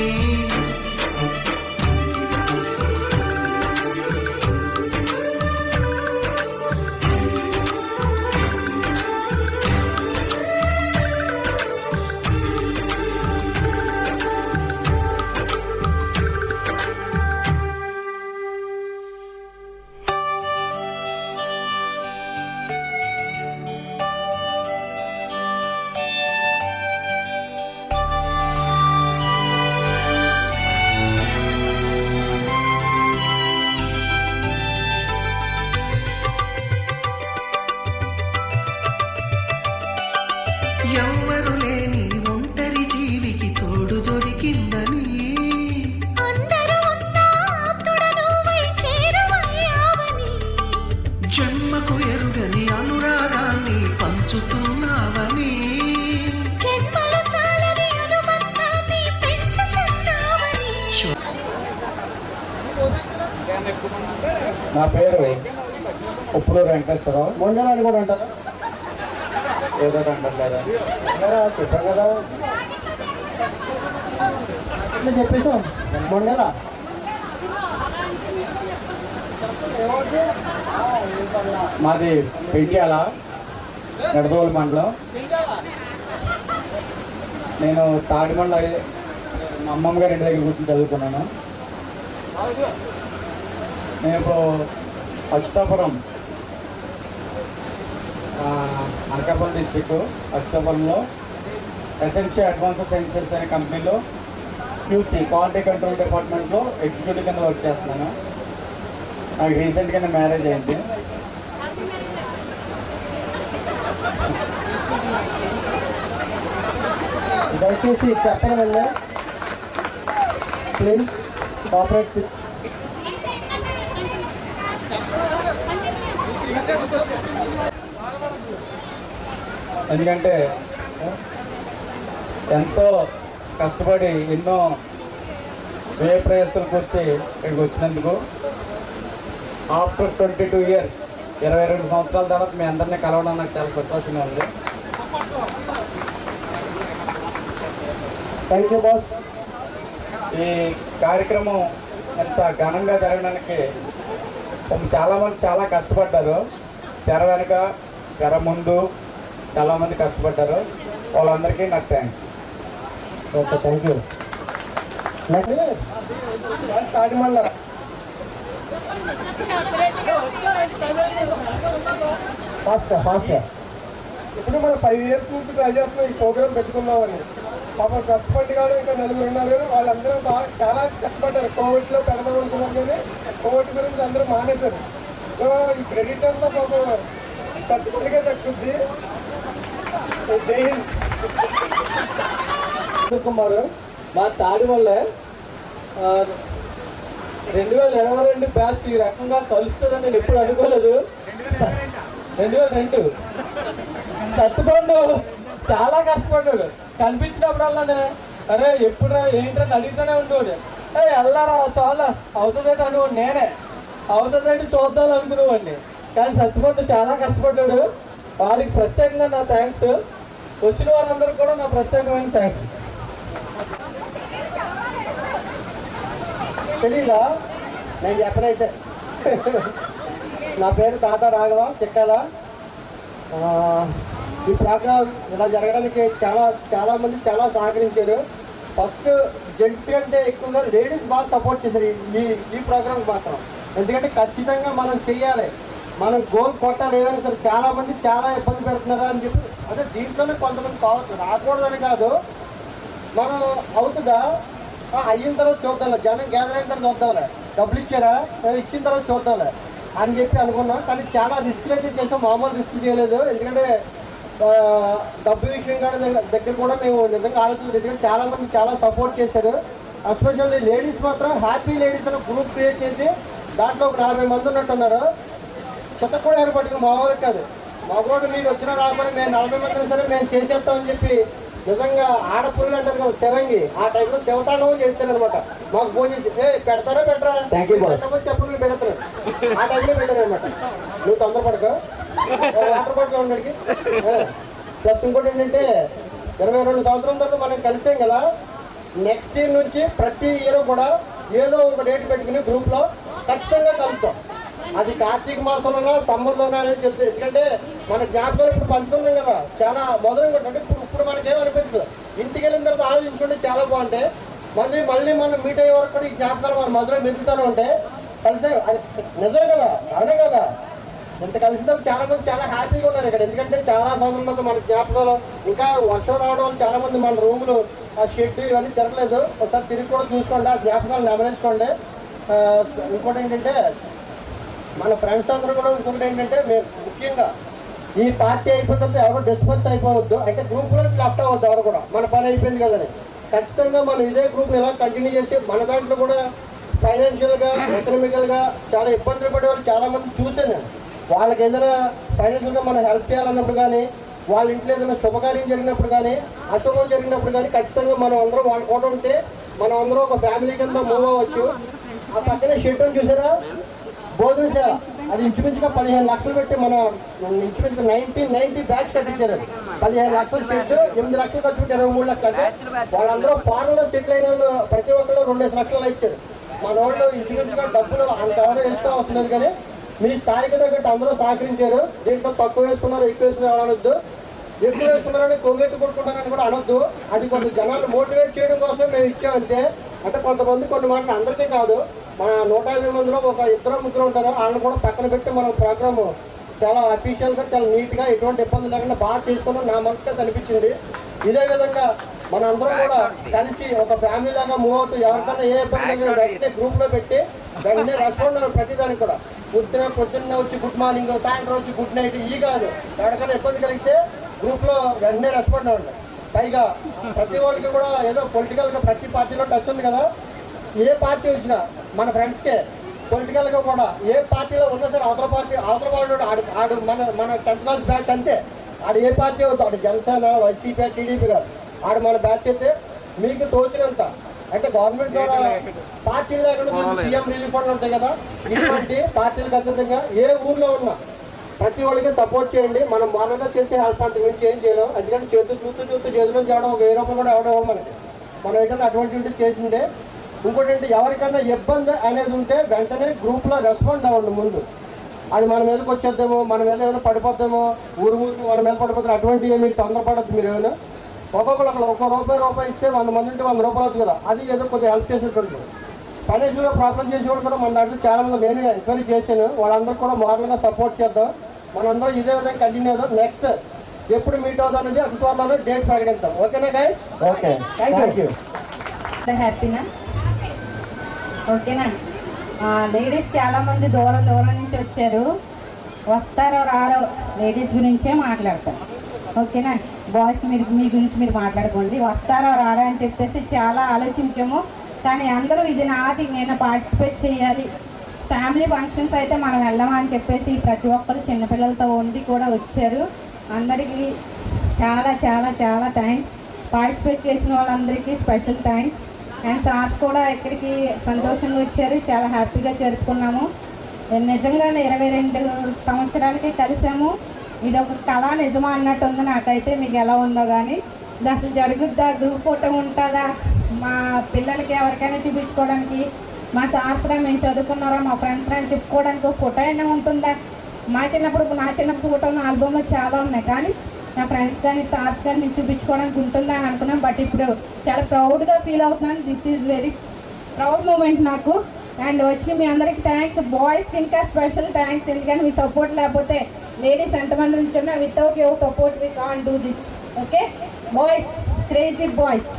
ఎవ్వరు లేని ఒంటరి జీవికి తోడు దొరికిందని, జన్మకు ఎరుగని అనురాగాన్ని పంచుతున్నావని, నా పేరు ఉప్పుడు వెంకటేశ్వరరావు. మొండలాని కూడా అంటారా? ఏదో అంటారు చెప్పారు కదా, చెప్పేసాం మొండలా. మాది పెంట్యాల, నడదోలు మండలం. నేను తాడిమండ మా అమ్మమ్మ గారి ఇంటి దగ్గర కూర్చొని చదువుకున్నాను. నేను ఇప్పుడు అచ్యుతాపురం, అనకాపల్లి డిస్ట్రిక్ట్ అచ్యుతాపురంలో ఎస్ఎన్సీ అడ్వాన్స్డ్ సైన్సెస్ అనే కంపెనీలో క్యూసీ క్వాలిటీ కంట్రోల్ డిపార్ట్మెంట్లో ఎగ్జిక్యూటివ్ కింద వర్క్ చేస్తున్నాను. నాకు రీసెంట్గానే మ్యారేజ్ అయింది. దయచేసి చెప్పడం వల్ల ప్లీజ్ కోఆపరేట్. ఎందుకంటే ఎంతో కష్టపడి ఎన్నో వ్యయ ప్రయాసాలకు వచ్చి ఇక్కడికి వచ్చినందుకు ఆఫ్టర్ 22 years 22 సంవత్సరాల తర్వాత మీ అందరినీ కలవడం నాకు చాలా సంతోషంగా ఉంది. Thank you boss. ఈ కార్యక్రమం ఎంత ఘనంగా జరగడానికి చాలామంది చాలా కష్టపడ్డారు. తెర వెనుక తెర ముందు చాలామంది కష్టపడ్డారు. వాళ్ళందరికీ నాకు thanks. Okay, thank you. Tadimalla fast ఇప్పుడు మనం 5 years నుంచి ట్రై చేస్తున్నాం ఈ ప్రోగ్రామ్ పెట్టుకున్నామని. పాపం సత్పండి గారు ఇంకా 4 ఉన్నారు. వాళ్ళందరూ బాగా చాలా కష్టపడ్డారు. కోవిడ్లో పెడదాం అనుకున్నారు కానీ కోవిడ్ గురించి అందరూ మానేశారు. సో ఈ క్రెడిట్ అంతా పాపం సత్పండిగా దక్కుద్ది. జై హింద్. కుమార్ మా తాడిమల్ల 2022 బ్యాచ్ ఈ రకంగా కలుస్తుందని నేను ఎప్పుడు అనుకోలేదు. 2002 సత్తుపండు చాలా కష్టపడ్డాడు. కనిపించినప్పుడల్లానే అరే ఎప్పుడు ఏంటని అడిగితేనే ఉండేవాడు. అల్లారా చాలా అవుతుందేంటి అనుకోండి. నేనే అవుతుందేంటి చూద్దాం అనుకునేవాడిని. కానీ సత్తుపండు చాలా కష్టపడ్డాడు. వారికి ప్రత్యేకంగా నా థ్యాంక్స్. వచ్చిన వారందరూ కూడా నా ప్రత్యేకమైన థ్యాంక్స్. తెలీదా నేను చెప్పనైతే. నా పేరు తాత రాఘవ చిక్కాల. ఈ ప్రోగ్రామ్ ఇలా జరగడానికి చాలామంది చాలా సహకరించారు. ఫస్ట్ జెంట్స్ కంటే ఎక్కువగా లేడీస్ బాగా సపోర్ట్ చేశారు ఈ ప్రోగ్రామ్ మాత్రం. ఎందుకంటే ఖచ్చితంగా మనం చెయ్యాలి, మనం గోల్ కొట్టాలి. ఏమైనా సరే చాలామంది చాలా ఇబ్బంది పెడుతున్నారు అని చెప్పి అదే దీంట్లోనే కొంతమంది కావచ్చు రాకూడదని కాదు. మనం అవుతుందా అయిన తర్వాత చూద్దాంలే, జనం గ్యాదర్ అయిన తర్వాత చూద్దాంలే, డబ్బులు ఇచ్చారా ఇచ్చిన తర్వాత చూద్దాంలే అని చెప్పి అనుకున్నాం. కానీ చాలా రిస్క్లు అయితే చేసాం, మామూలు రిస్క్ చేయలేదు. ఎందుకంటే డబ్బు విషయం దగ్గర కూడా మేము నిజంగా ఆలోచించలేదు. ఎందుకంటే చాలామంది చాలా సపోర్ట్ చేశారు. ఎస్పెషల్లీ లేడీస్ మాత్రం హ్యాపీ లేడీస్ అని గ్రూప్ క్రియేట్ చేసి దాంట్లో ఒక 40 మంది ఉన్నట్టున్నారు. చెత్త కూడా ఏర్పడుతుంది, మామూలు కాదు. మా కూడా మీరు వచ్చినా రాకపోయినా మేము 40 మంది సరే మేము చేసేస్తామని చెప్పి నిజంగా ఆడపుల్లు అంటారు కదా శివంగి, ఆ టైంలో శివతాండవం చేస్తారనమాట. మాకు ఫోన్ చేసి పెడతారా పెట్టరా చెప్పు నువ్వు పెడతారు. ఆ టైంలో పెట్టారనమాట. నువ్వు తొందరపడక వాటర్ బాటిల్ ఉండడికి. ప్లస్ ఇంకోటి ఏంటంటే 22 సంవత్సరాల తర్వాత మనం కలిసాం కదా. నెక్స్ట్ ఇయర్ నుంచి ప్రతి ఇయర్ కూడా ఏదో ఒక డేట్ పెట్టుకుని గ్రూప్లో ఖచ్చితంగా కలుపుతాం. అది కార్తీక మాసంలోనా సమ్మర్లోనా అనేది చెప్తుంది. ఎందుకంటే మన జ్ఞాపకాలు ఇప్పుడు పంచుకుందాం కదా, చాలా మొదలు అంటే ఇప్పుడు మనకేమనిపిస్తుంది. ఇంటికి వెళ్ళిన తర్వాత ఆలోచించుకుంటే చాలా బాగుంటాయి. మళ్ళీ మనం మీట్ అయ్యే వరకు కూడా ఈ జ్ఞాపకాలు మన మధ్యలో మెదులుతూనే ఉంటాయి. కలిసే అది నిజమే కదా, అవునే కదా. ఇంత కలిసిన తర్వాత చాలా మంది చాలా హ్యాపీగా ఉన్నారు ఇక్కడ. ఎందుకంటే చాలా సంవత్సరాల మన జ్ఞాపకాలు ఇంకా వర్షం రావడం వల్ల చాలా మంది మన రూములు ఆ షెడ్ ఇవన్నీ తిరగలేదు. ఒకసారి తిరిగి కూడా చూసుకోండి, ఆ జ్ఞాపకాలు నెమరేసుకోండి. ఇంకోటి ఏంటంటే మన ఫ్రెండ్స్ అందరూ కూడా ఇంకొకటి ఏంటంటే మేము ముఖ్యంగా ఈ పార్టీ అయిపోయిన తర్వాత ఎవరు డిస్పర్స్ అయిపోవద్దు, అంటే గ్రూప్లోంచి లెఫ్ట్ అవ్వద్దు ఎవరు కూడా. మన పని అయిపోయింది కదని ఖచ్చితంగా మనం ఇదే గ్రూప్ని ఇలా కంటిన్యూ చేసి మన దాంట్లో కూడా ఫైనాన్షియల్గా ఎకనామికల్గా చాలా ఇబ్బందులు పడే వాళ్ళు చాలామంది చూసాను నేను. వాళ్ళకి ఏదైనా ఫైనాన్షియల్గా మనం హెల్ప్ చేయాలన్నప్పుడు కానీ, వాళ్ళ ఇంట్లో ఏదైనా శుభకార్యం జరిగినప్పుడు కానీ, అశుభం జరిగినప్పుడు కానీ ఖచ్చితంగా మనం అందరం వాళ్ళు కూడా ఉంటే మనం అందరం ఒక ఫ్యామిలీ కింద మూవ్ అవ్వచ్చు. ఆ పక్కనే షెడ్ చూసారా భోజనశాల, అది ఇంచుమించుగా 15 లక్షలు పెట్టి మన ఇంచుమించుగా 1990 బ్యాచ్ కట్టించారు. అది 15 లక్షల షెడ్, 8 లక్షలు ఖర్చు పెట్టి 23 లక్షలు. అంటే వాళ్ళందరూ ఫారెన్లో సెటిల్ అయిన వాళ్ళు ప్రతి ఒక్కరు 2 లక్షలు ఇచ్చారు. మన వాళ్ళు ఇంచుమించుగా డబ్బులు అంత ఎవరో వేసుకోవాల్సింది. కానీ మీ స్థాయికి తగ్గట్టు అందరూ సహకరించారు. దీంట్లో తక్కువ వేసుకున్నారు ఎక్కువ వేసుకున్నారు అనొద్దు, ఎక్కువ వేసుకున్నారని కొవ్వెట్టు కొట్టుకుంటారని కూడా అనొద్దు. అది కొంత జనాలు మోటివేట్ చేయడం కోసం మేము ఇచ్చామంతే. అంటే కొంతమంది కొన్ని మాటలు అందరికీ కాదు, మన 150 మందిలో ఒక 2-3 ఉంటారు, వాళ్ళని కూడా పక్కన పెట్టి మనం ప్రోగ్రామ్ చాలా అఫీషియల్గా చాలా నీట్గా ఎటువంటి ఇబ్బంది లేకుండా బాగా తీసుకున్నాం. నా మనసుగా అనిపించింది. ఇదే విధంగా మనందరం కూడా కలిసి ఒక ఫ్యామిలీ లాగా మూవ్ అవుతూ ఎవరికైనా ఏ ఇబ్బంది కలిగినా వెంటనే గ్రూప్లో పెట్టి వెంటనే రెస్పాండ్ అవ్వాలి ప్రతిదానికి కూడా. పొద్దున్నే వచ్చి గుడ్ మార్నింగ్, సాయంత్రం వచ్చి గుడ్ నైట్ ఈ కాదు. ఎవరికైనా ఇబ్బంది కలిగితే గ్రూప్లో వెంటనే రెస్పాండ్ అవ్వండి. పైగా ప్రతి వాళ్ళకి కూడా ఏదో పొలిటికల్గా ప్రతి పార్టీలో టచ్ ఉంది కదా. ఏ పార్టీ వచ్చినా మన ఫ్రెండ్స్కే పొలిటికల్గా కూడా ఏ పార్టీలో ఉన్నా సరే అవతల పార్టీ ఆడు మన 10th క్లాస్ బ్యాచ్ అంతే. ఆడు ఏ పార్టీ అవుతాడు, ఆడు జనసేన, వైసీపీ, టీడీపీ కాదు. ఆడు మన బ్యాచ్ అయితే మీకు తోచినంత అంటే గవర్నమెంట్ ద్వారా పార్టీలు లేకుండా సీఎం రిలీఫ్ ఫండ్ ఉంటాయి కదా, ఇటువంటి పార్టీలకు అతీతంగా ఏ ఊర్లో ఉన్నా ప్రతి ఒక్కరికి సపోర్ట్ చేయండి. మనం మానవుగా చేసే హెల్ప్ అంత గురించి ఏం చేయలేం. ఎందుకంటే చూస్తూ చేతులు చేయడం 1000 రూపాయలు కూడా ఎవడో మనకి. మనం ఏంటంటే అటువంటి చేసిందే. ఇంకోటి ఏంటి, ఎవరికైనా ఇబ్బంది అనేది ఉంటే వెంటనే గ్రూప్లో రెస్పాండ్ అవ్వండి ముందు. అది మన మీదకి వచ్చేద్దామో, మన మీద ఏమైనా పడిపోద్దామో, ఊరు మన మీద పడిపోతారు, అటువంటివి మీరు తొందరపడద్దు. మీరు ఏమైనా ఒక్కొక్కరు ఒక రూపాయి ఇస్తే 100 మంది ఉంటే 100 రూపాయలు అవుతుంది కదా, అది ఏదో కొద్దిగా హెల్ప్ చేసేటువంటి. ఫైనాన్షియల్గా ప్రాబ్లం చేసేవాళ్ళు కూడా మన దాంట్లో చాలామంది నేను ఎంక్వైరీ చేశాను. వాళ్ళందరూ కూడా మార్నింగ్గా సపోర్ట్ చేద్దాం. మనందరం ఇదే విధంగా కంటిన్యూ అవుదాం. నెక్స్ట్ ఎప్పుడు మీట్ అవుదాం అనేది అతి త్వరలోనే డేట్ ప్రకటిద్దాం. ఓకేనా గైస్? Okay, thank you. హ్యాపీనా? ఓకేనా? లేడీస్ చాలామంది దూరం నుంచి వచ్చారు. వస్తారో రారో లేడీస్ గురించే మాట్లాడతారు. ఓకేనా? బాయ్స్ మీ గురించి మీరు మాట్లాడుకోండి. వస్తారో రారో అని చెప్పేసి చాలా ఆలోచించాము. కానీ అందరూ ఇది నాది, నేను పార్టిసిపేట్ చేయాలి, ఫ్యామిలీ ఫంక్షన్స్ అయితే మనం వెళ్ళమా అని చెప్పేసి ప్రతి ఒక్కరు చిన్నపిల్లలతో ఉండి కూడా వచ్చారు. అందరికీ చాలా చాలా చాలా థ్యాంక్స్. పార్టిసిపేట్ చేసిన వాళ్ళందరికీ స్పెషల్ థ్యాంక్స్. అండ్ సార్స్ కూడా ఇక్కడికి సంతోషంగా వచ్చారు, చాలా హ్యాపీగా జరుపుకున్నాము. నిజంగానే 22 సంవత్సరాలకి కలిసాము. ఇది ఒక కళ నిజమా అన్నట్టు ఉంది నాకైతే. మీకు ఎలా ఉందో కానీ ఇది అసలు జరుగుద్దా, గ్రూప్ ఫోటో ఉంటుందా, మా పిల్లలకి ఎవరికైనా చూపించుకోవడానికి, మా శాస్త్రం మేము చదువుకున్నారా, మా ఫ్రెండ్స్ అని చెప్పుకోవడానికి ఒక ఫోటో అయినా ఉంటుందా? నా చిన్నప్పుడు ఫోటో ఆల్బమ్లో చాలా ఉన్నాయి, కానీ నా ఫ్రెండ్స్ కానీ సార్స్ కానీ నేను చూపించుకోవడానికి ఉంటుందా అని అనుకున్నాను. బట్ ఇప్పుడు చాలా ప్రౌడ్గా ఫీల్ అవుతున్నాను. This is very proud moment నాకు. అండ్ వచ్చి మీ అందరికీ థ్యాంక్స్. బాయ్స్కి ఇంకా స్పెషల్ థ్యాంక్స్, ఎందుకంటే మీ సపోర్ట్ లేకపోతే లేడీస్ ఎంతమంది నుంచి ఉన్నా without your support we can't do this. Okay boys, crazy boys.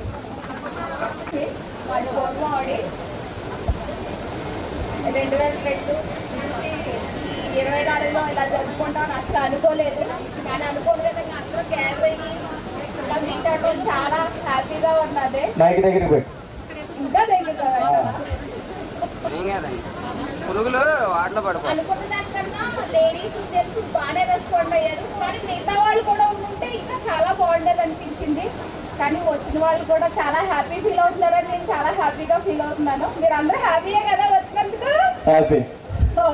2024లో ఇలా జరుపుకుంటామని అసలు అనుకోలేదు. కానీ అనుకోని విధంగా అందరూ గ్యాదర్ అయ్యి ఇలా మీట్ అవ్వడం చాలా హ్యాపీగా ఉన్నది. ఇంకా అనుకున్న దానికన్నా లేడీస్ జెంట్స్ బాగానే రెస్పాండ్ అయ్యారు. కానీ మిగతా వాళ్ళు కూడా ఉంటే ఇంకా చాలా బాగుండేది అనిపించింది. కానీ వచ్చిన వాళ్ళు కూడా చాలా హ్యాపీ ఫీల్ అవుతున్నారని నేను చాలా హ్యాపీగా ఫీల్ అవుతున్నాను. మీరు అందరూ హ్యాపీయే కదా వచ్చినందుకు?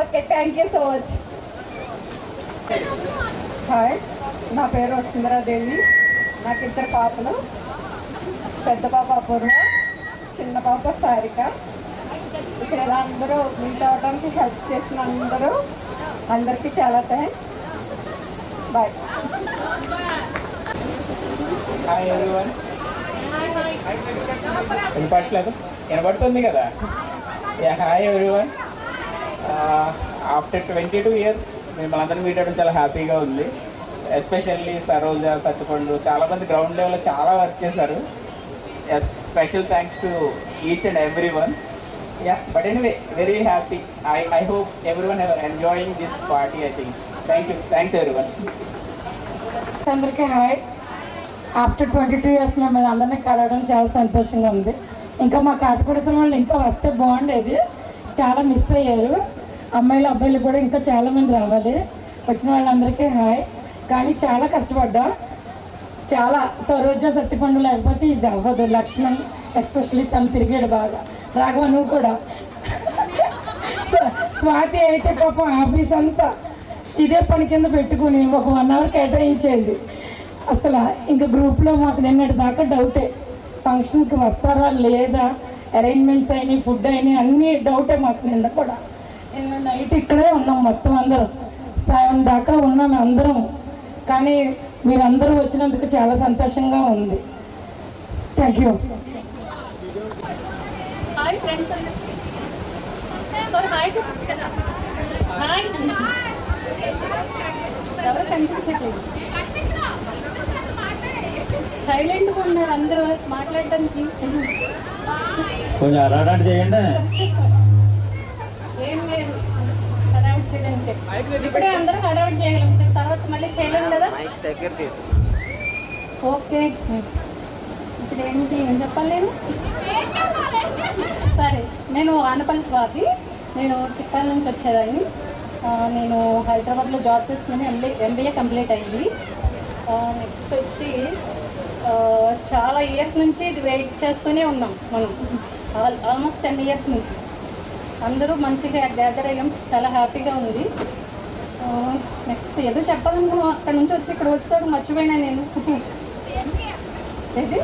Okay, thank you so much. Hi, నా పేరు వసుంధరాదేవి. నాకు 2 పాపలు, పెద్ద పాప అపూర్వ, చిన్న పాప సారిక. ఇక్కడ ఇలా అందరూ మీట్ అవ్వడానికి హెల్ప్ చేసిన అందరికీ చాలా థ్యాంక్స్. బాయ్. Hi everyone. వినపడుతుంది కదా? Hi everyone. ఆఫ్టర్ 22 ఇయర్స్ మిమ్మల్ని అందరినీ మీట్ అవ్వడం చాలా హ్యాపీగా ఉంది. ఎస్పెషల్లీ సరోజ, సత్తుపండు చాలామంది గ్రౌండ్ లెవెల్లో చాలా వర్క్ చేశారు. Special thanks to each and every one. But anyway very happy. I hope every one enjoying this party. I think. Thank you. Thanks every one. అందరికీ హాయ్. ఆఫ్టర్ 22 ఇయర్స్ మిమ్మల్ని అందరినీ కలవడం చాలా సంతోషంగా ఉంది. ఇంకా మా కాటపడిసిన వాళ్ళు ఇంకా వస్తే బాగుండేది, చాలా మిస్ అయ్యారు. అమ్మాయిలు అబ్బాయిలు కూడా ఇంకా చాలామంది రావాలి. వచ్చిన వాళ్ళందరికీ హాయ్. కానీ చాలా కష్టపడ్డా, చాలా సరోజ, సత్తిపండు లేకపోతే ఇది అవ్వదు. లక్ష్మణ్ ఎస్పెషల్లీ తను తిరిగాడు బాగా. రాఘవ నువ్వు కూడా. స్వాతి అయితే పాపం ఆఫీస్ అంతా ఇదే పని కింద పెట్టుకుని ఒక 1 అవర్ కేటాయించేది. అసలు ఇంకా గ్రూప్లో మాకు నిన్నటి దాకా డౌటే, ఫంక్షన్కి వస్తారా లేదా, అరేంజ్మెంట్స్ అయినాయి, ఫుడ్ అయినాయి, అన్నీ డౌటే మాకు. నిన్న కూడా నిన్న నైట్ ఇక్కడే ఉన్నాం మొత్తం అందరం, సాయం దాకా ఉన్నాం అందరం. కానీ మీరందరూ వచ్చినందుకు చాలా సంతోషంగా ఉంది. Thank you. Hi friends. Sir hi చెప్పచ్చు కదా? హాయ్. ఎవరు కనిపించట్లేదు. సైలెంట్గా ఉన్నారు అందరూ మాట్లాడడానికి. కొంచెం అరాడాటు చేయండి. ఏం లేదు హడావుట్ చేయడానికి. ఇప్పుడే అందరూ హడావుట్ చేయగలం, తర్వాత మళ్ళీ చేయలేము కదా. ఓకే, ఇప్పుడు ఏంటి ఏం చెప్పాలి నేను? సరే, నేను ఆనపల్లి స్వాతి, నేను చిక్కాల నుంచి వచ్చేదాన్ని. నేను హైదరాబాద్లో జాబ్ చేస్తున్నాను. ఎంబీఏ కంప్లీట్ అయింది. నెక్స్ట్ వచ్చి చాలా ఇయర్స్ నుంచి ఇది వెయిట్ చేస్తూనే ఉన్నాం మనం, ఆల్మోస్ట్ 10 years నుంచి. అందరూ మంచిగా గ్యాదర్ అయ్యాం, చాలా హ్యాపీగా ఉంది. నెక్స్ట్ ఏదో చెప్పాలనుకున్నాం, అక్కడ నుంచి వచ్చి ఇక్కడ వచ్చేటప్పుడు మర్చిపోయినా నేను. ఏది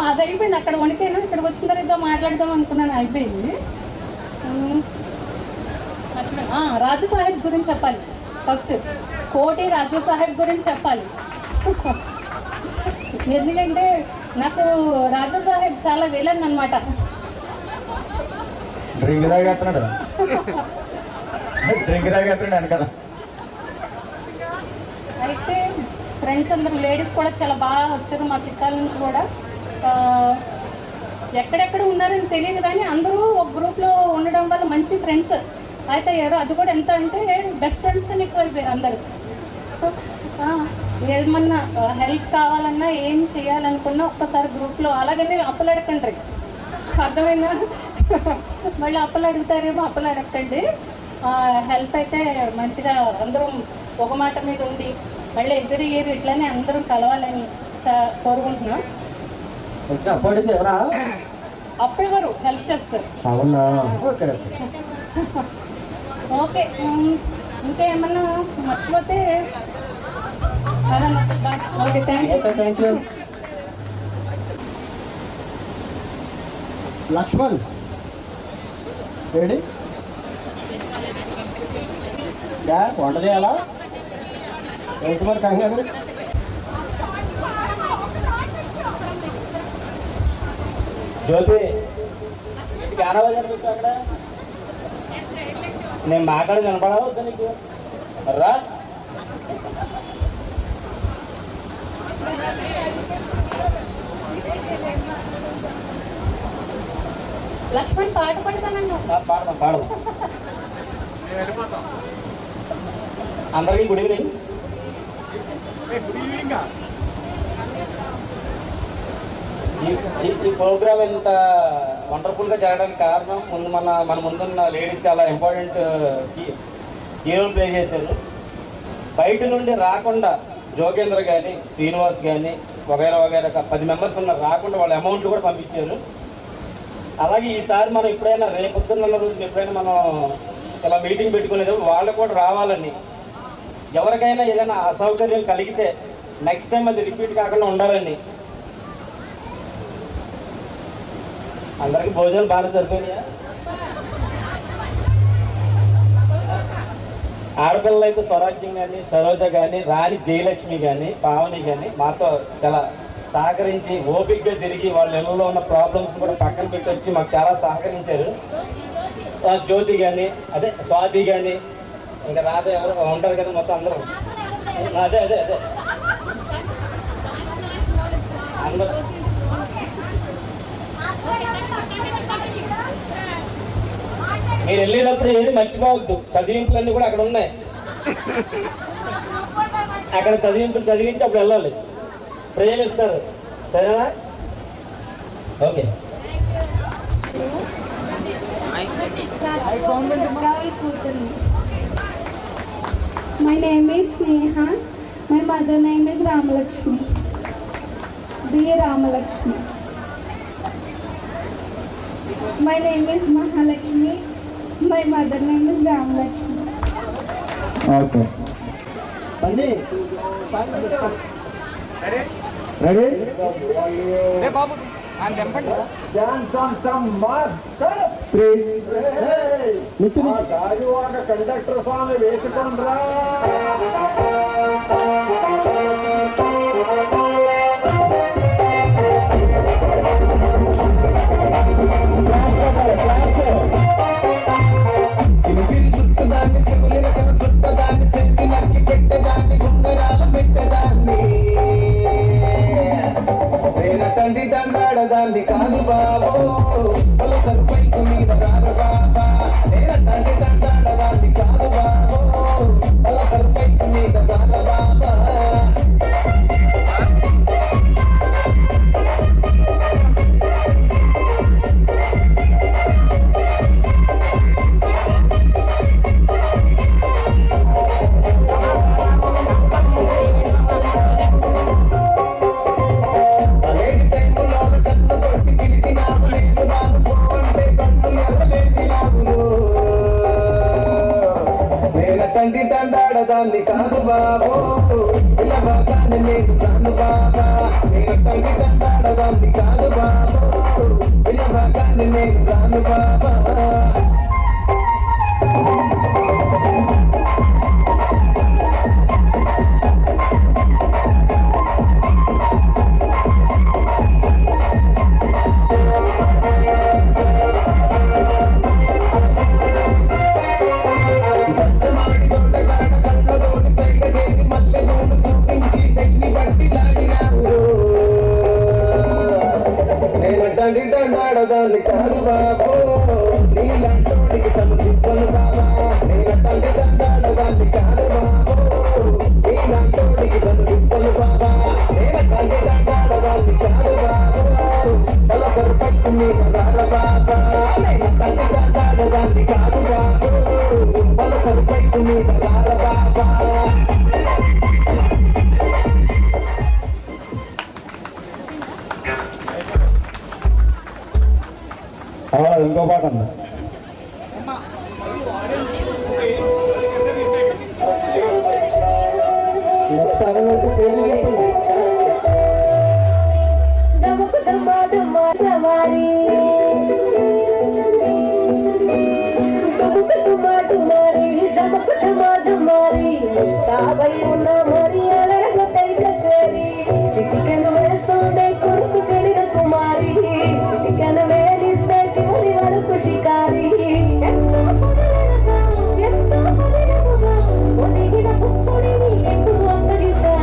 అది అయిపోయింది, అక్కడ వణికాను. ఇక్కడికి వచ్చిన తర్వాత మాట్లాడదాం అనుకున్నాను, అయిపోయింది. మర్చిపోయినా. రాజా సాహెబ్ గురించి చెప్పాలి. ఫస్ట్ కోటి రాజా సాహెబ్ గురించి చెప్పాలి. ఎందుకంటే నాకు రాజా సాహెబ్ చాలా విలన్ అనమాట. డ్రింక్ తాగేస్తున్నాడు వెనకాల. అయితే ఫ్రెండ్స్ అందరూ లేడీస్ కూడా చాలా బాగా వచ్చారు మా చిక్కాల నుంచి కూడా. ఎక్కడెక్కడ ఉన్నారని తెలియదు కానీ అందరూ ఒక గ్రూప్లో ఉండడం వల్ల మంచి ఫ్రెండ్స్ అయితే అయ్యారు. అది కూడా ఎంత అంటే బెస్ట్ ఫ్రెండ్స్తో ఎక్కువ అయిపోయారు అందరూ. ఏమన్నా హెల్ప్ కావాలన్నా ఏం చేయాలనుకున్నా ఒక్కసారి గ్రూప్లో, అలాగనే అప్పులు అడగండి, అర్థమైనా? మళ్ళీ అప్పులు అడుగుతారేమో, అప్పులు అడగండి. హెల్ప్ అయితే మంచిగా అందరం ఒక మాట మీద ఉండి మళ్ళీ ఎవ్రీ ఇయర్ ఇట్లానే అందరం కలవాలని కోరుకుంటున్నాం. అప్పటివారు హెల్ప్ చేస్తారు. ఓకే, ఇంకేమన్నా మర్చిపోతే okay, thank you. Laxman ready? వంట చేయాలా ఏంటి మరి కంగారు? జ్యోతి గానవాజారు పెట్టు అక్కడ. నేను మాట్లాడి వినపడా వద్దా నీకు? రా. లక్ష్మణ్ పాట పాడతానన్నా. పాడదాం. అందరికీ గుడ్ ఈవినింగ్. ఈ ప్రోగ్రామ్ ఇంత వండర్ఫుల్గా జరగడానికి కారణం మన ముందున్న లేడీస్ చాలా ఇంపార్టెంట్ హీరోలు ప్లే చేశారు. బయట నుండి రాకుండా జోగేంద్ర కానీ, శ్రీనివాస్ కానీ, వగైరా 10 members ఉన్నారు. రాకుండా వాళ్ళ అమౌంట్లు కూడా పంపించారు. అలాగే ఈసారి మనం ఎప్పుడైనా రేపొద్దున్న రోజున ఎప్పుడైనా మనం ఇలా మీటింగ్ పెట్టుకునేది వాళ్ళు కూడా రావాలని, ఎవరికైనా ఏదైనా అసౌకర్యం కలిగితే నెక్స్ట్ టైం అది రిపీట్ కాకుండా ఉండాలని. అందరికీ భోజనాలు బాగా సరిపోయినాయా? ఆడపిల్లలు అయితే స్వరాజ్యం కానీ, సరోజ కానీ, రాణి జయలక్ష్మి కానీ, పావని కానీ మాతో చాలా సహకరించి ఓపికగా తిరిగి వాళ్ళ ఇళ్ళలో ఉన్న ప్రాబ్లమ్స్ కూడా పక్కన పెట్టి వచ్చి మాకు చాలా సహకరించారు. జ్యోతి కానీ, అదే స్వాతి కానీ, ఇంకా రాధ ఎవరు ఉంటారు కదా మొత్తం అందరూ. అదే అందరూ మీరు వెళ్ళేటప్పుడు ఏది మర్చిపోవద్దు. చదివింపులన్నీ కూడా అక్కడ ఉన్నాయి. అక్కడ చదివింపులు చదివించి అప్పుడు వెళ్ళాలి. ప్రేమిస్తారు, సరేనా? Okay. My name is Sneha. My mother name is Ramalakshmi. Dear Ramalakshmi. My name is Mahalakshmi. My mother name is Ramalakshmi. Okay. Ready? Hey, Babu. And them Dance on some mark. 3. Hey. Gajuvaga conductor swami vesikondra. సింగిరి చుట్టదాన్ని సిబులిన కన చుట్టదాన్ని సెంటి నక్కి పెట్టదాన్ని గుంగరాల పెట్టదాన్ని తండ్రి కాదు బాబు ఇలా బాగానే నేను రాను బాబా నేను తండ్రి తండ్రి కాదు బాబు ఇలా బాగానే నేను రాను బాబా తండ్రి కాదు బాబు నీలాంటోడికి సమర్పింపను బాబా నేను తండ్రి తండ్రి కాదు బాబు నీలాంటోడికి సమర్పింపను బాబా నేను తండ్రి తండ్రి కాదు బాబు బల సర్పైకు మీద బాబా నేను తండ్రి తండ్రి కాదు బాబు బల సర్పైకు మీద బాబా ఇంకో పాట ఉంది చిటికెను వేస్తుండే కొడుకు చెడిన కుమారి చిటికెను వేలిస్తే చివరి వరకు షికారి ఎంతో పొదలనగా ఎంతో పొదలనగా ఒదిగిన పుప్పొడిని ఎప్పుడు అక్కడిచా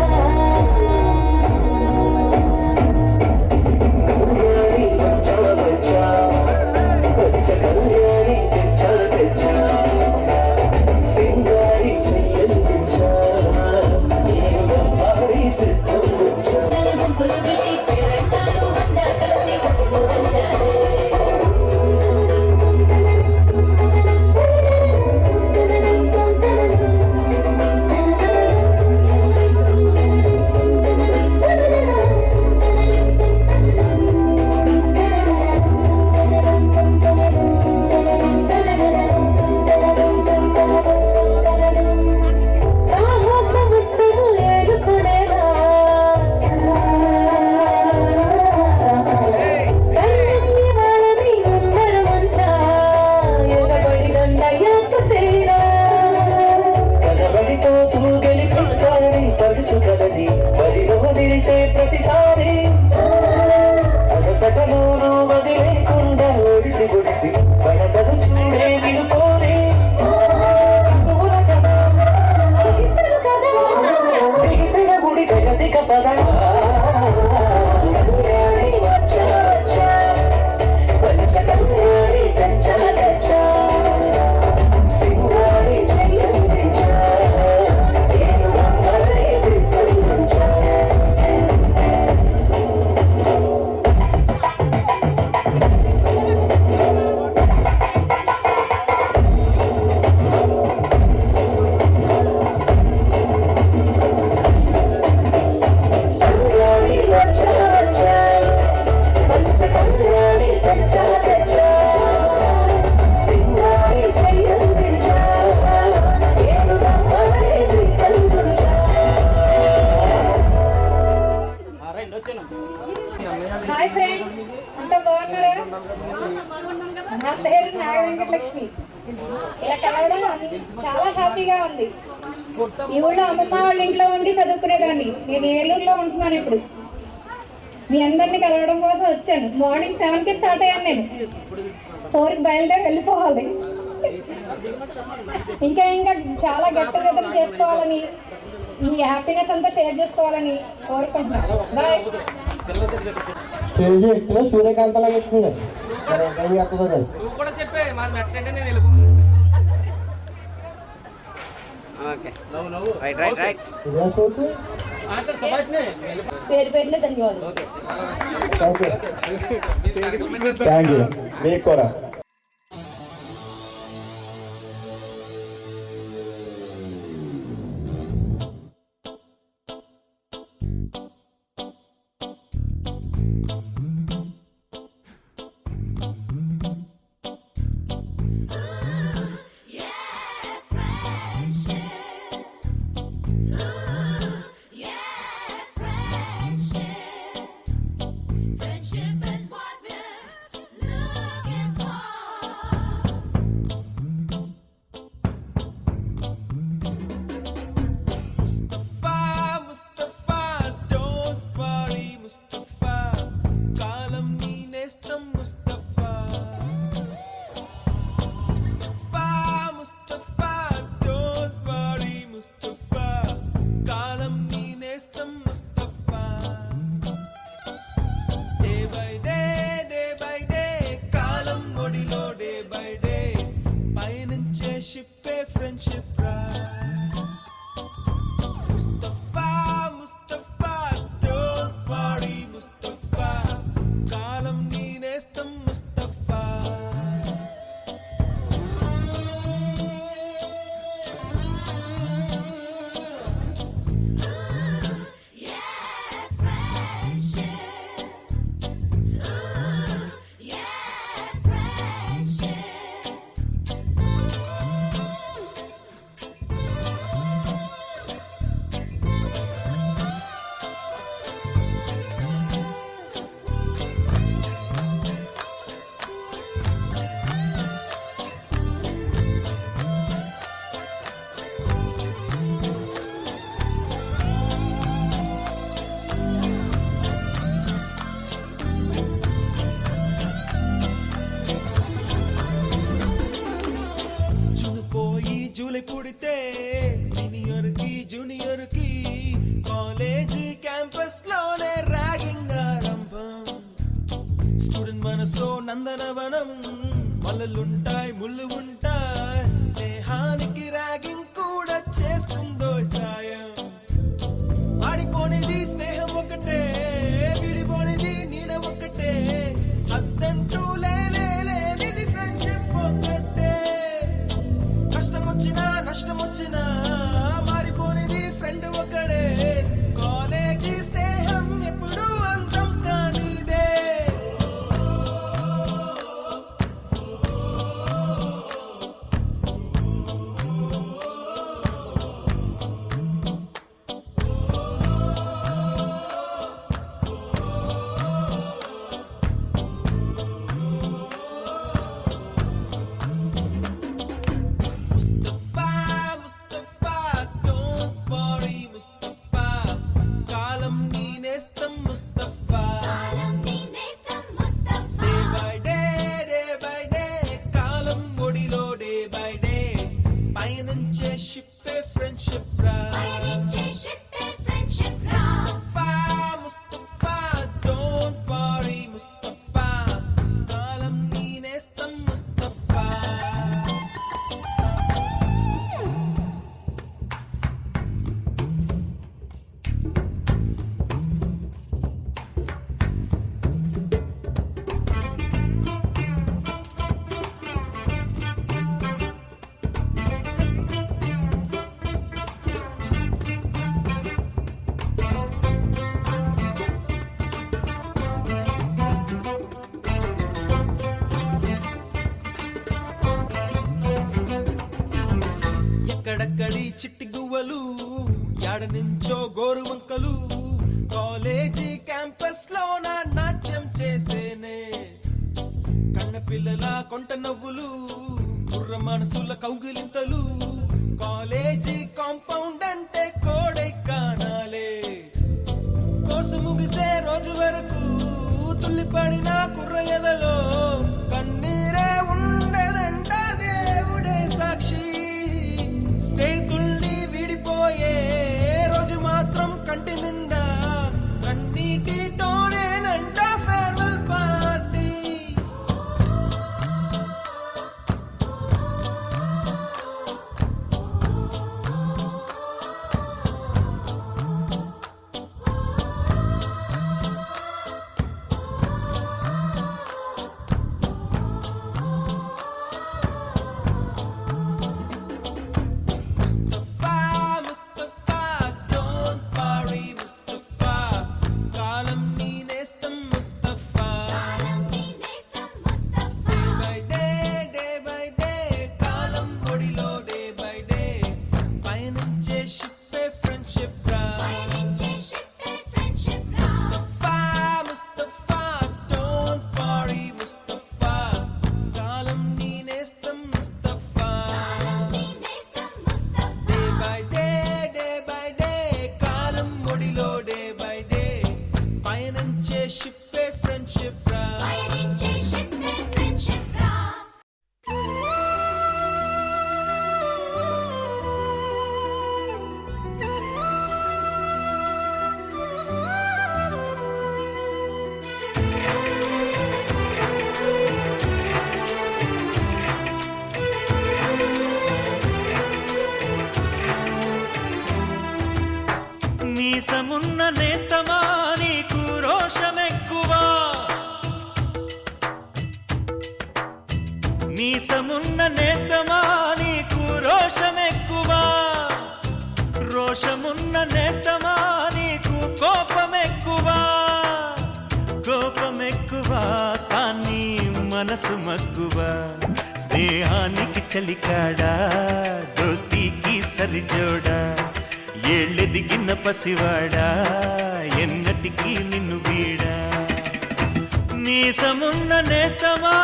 సింగారి చెయ్యందించా ప్రతిసారి అలసటలో వదిలేకుండా ఒడిసి ఒడిసి పడతలు చూడే నిన్ను కోరి దిగిసిన గుడి జగతిక పద పంచకన్యారి గచ్చా గచ్చా సింగారి చెయ్యందించా నేను అమ్మరే సిద్ధంచా హాయ్ ఫ్రెండ్స్, అంతా బాగున్నారా? నా పేరు నాగ వెంకటలక్ష్మి. ఇలా కలవడం చాలా హ్యాపీగా ఉంది. ఈ ఊళ్ళో అమ్మమ్మ వాళ్ళ ఇంట్లో ఉండి చదువుకునేదాన్ని. నేను ఏలూరులో ఉంటున్నాను ఇప్పుడు. మీ అందరినీ కలవడం కోసం వచ్చాను. మార్నింగ్ 7కి స్టార్ట్ అయ్యాను. నేను 4కి బయలుదేరి వెళ్ళిపోవాలి. ఇంకా చాలా గెట్ టుగెదర్ చేసుకోవాలని, ఈ హ్యాపీనెస్ అంతా షేర్ చేసుకోవాలని కోరుకుంటున్నాను. బాయ్. స్టేజ్ ఎత్తులో సూర్యకాంత లాగా ఎక్కుతుంది. మరి ఏం చేస్తుందో అది. నువ్వు కూడా చెప్పే మాది మెట్లంటే నేను పేరు పేరునే ధన్యవాదాలు. థ్యాంక్ యూ మీకు కూడా. పుడితే సీనియర్ కి జూనియర్ కి కాలేజీ క్యాంపస్ లోనే ర్యాగింగ్ ఆరంభం. స్టూడెంట్ మనసో నందనవనం, మల్లలుంటాయి ముళ్ళు ఉంటాయి, స్నేహానికి ర్యాగింగ్ కూడా చేస్తుందో సాయం. ఆడిపోనిది స్నేహం ఒకటే, విడిపోనిది నీడ ఒకటే, అద్దంటూ లేనిది ఫ్రెండ్షిప్ ఒకటే. కష్టం వచ్చినా నష్టం వచ్చినా మారిపోనిది ఫ్రెండ్ ఒకడే, కాలేజీ స్నేహం ఎప్పుడు అంతం కానిదే. ఎక్కడక్కడి చిట్టి గువ్వలు, యాడ నుంచో గోరు వంకలు, కాలేజీ క్యాంపస్ లోన నాట్యం చేసేనే. కన్న పిల్లల కొంట నవ్వులు, కుర్ర మనసుల కౌగిలింతలు, కాలేజీ కాంపౌండ్ అంటే కోడై కానాలే. కోర్సు ముగిసే రోజు వరకు తుల్లిపడిన కుర్ర ఎదలో కన్నీరే ఉండదంట, దేవుడే సాక్షి. స్నేహితుల్ని విడిపోయే రోజు మాత్రం కంటి నిండా కన్నీటితోనేనంట ఫేర్ మీసమున్న నేస్తమా నీకు రోషమెక్కువా, రోషమున్న నేస్తమా నీకు కోపమెక్కువా, కోపమెక్కువా కానీ మనసు మక్కువా. స్నేహానికి చలికాడా, దోస్తీకి సరిజోడా, ఏళ్ళెదిగిన పసివాడా ఎన్నటికీ నిన్ను వీడా. మీసమున్న నేస్తమా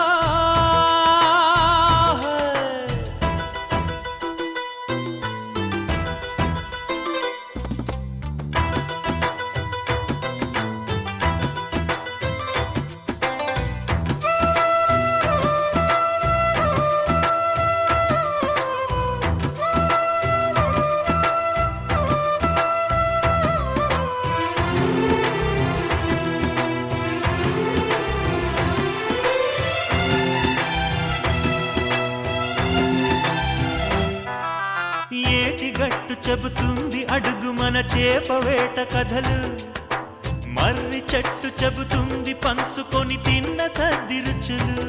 ఏటిగట్టు చెబుతుంది అడుగు మన చేపవేట కథలు, మర్రి చెట్టు చెబుతుంది పంచుకొని తిన్న సద్ది రుచులు,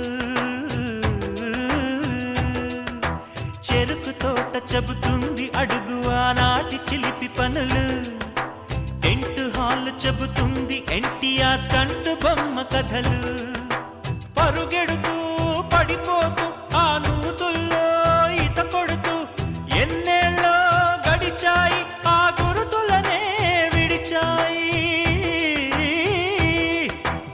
చెరుకు తోట చెబుతుంది అడుగు ఆనాటి చిలిపి పనులు, టెంట్ హాల్ చెబుతుంది ఎన్టీఆర్ స్టంట్ బొమ్మ కథలు. పరుగెడుతూ పడిపోతూ ఆ నూతుల్లో ఈత కొడుతూ ఎన్నేళ్ళో గడిచాయి ఆ గురుతులనే విడిచాయి.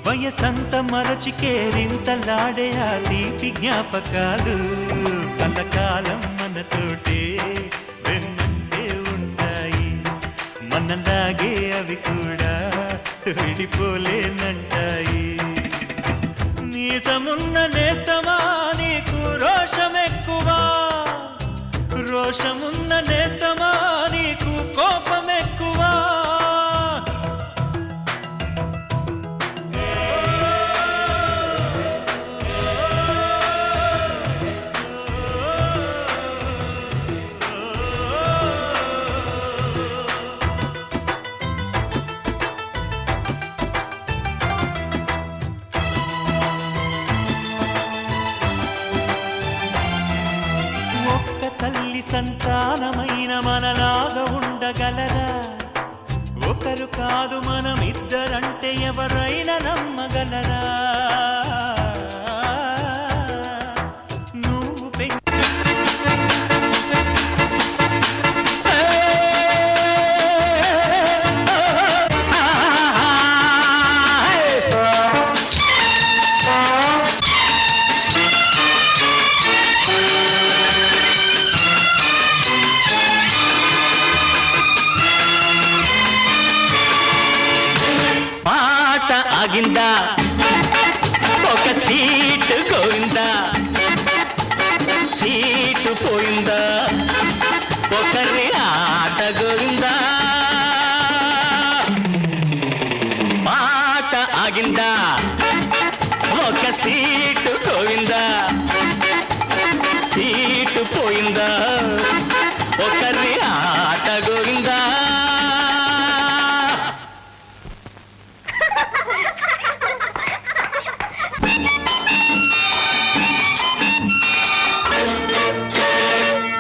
వయసంత మరచి కేరింతలాడే ఆ తీపి జ్ఞాపకాలు కలకాలం మనతోటే వెన్నంటే ఉంటాయి. మనలాగే అవి కూడా విడిపోలేనంటాయి. మీసమున్న నేస్తమా నీకు రోషమెక్కువా, రోషమున్న నేస్తమా నీకు కోపమెక్కువా. తల్లి సంతానమైన మనలాగా ఉండగలరా, ఒకరు కాదు మనం ఇద్దరంటే ఎవరైనా నమ్మగలరా. నువ్వు ఆగిందా ఒక సీటు గోయిందా, సీటు పోయిందా ఒకరి ఆట గోయిందా. మాట ఆగిందా ఒక సీటు గోయిందా, సీటు పోయిందా ఒకరి ఆట గోయిందా.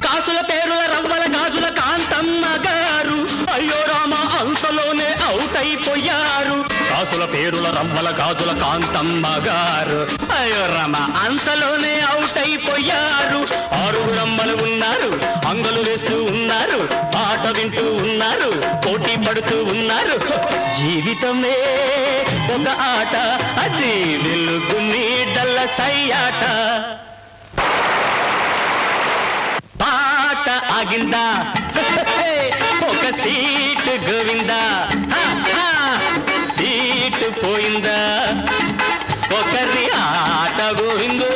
కాసుల పేరుల రవ్వల గాజుల కాంతమ్మ గారు అయ్యో రామ అంతలోనే అవుట్ అయిపోయారు. కాసుల పేరుల రవ్వల గాజుల కాంతమ్మ గారు అయ్యో రామ అంతలోనే అవుట్ అయిపోయారు. ఆరుగురమ్మలు ఉన్నారు, అంగలు వేస్తూ ఉన్నారు, పాట వింటూ ఉన్నారు, పోటీ పడుతూ ఉన్నారు. జీవితమే ఒక ఆట, అది వెలుగు నీడల సయ్యాట. పాట ఆగిందా ఒక సీటు గోవిందా, సీటు పోయిందా ఒకరి ఆట గోవిందో.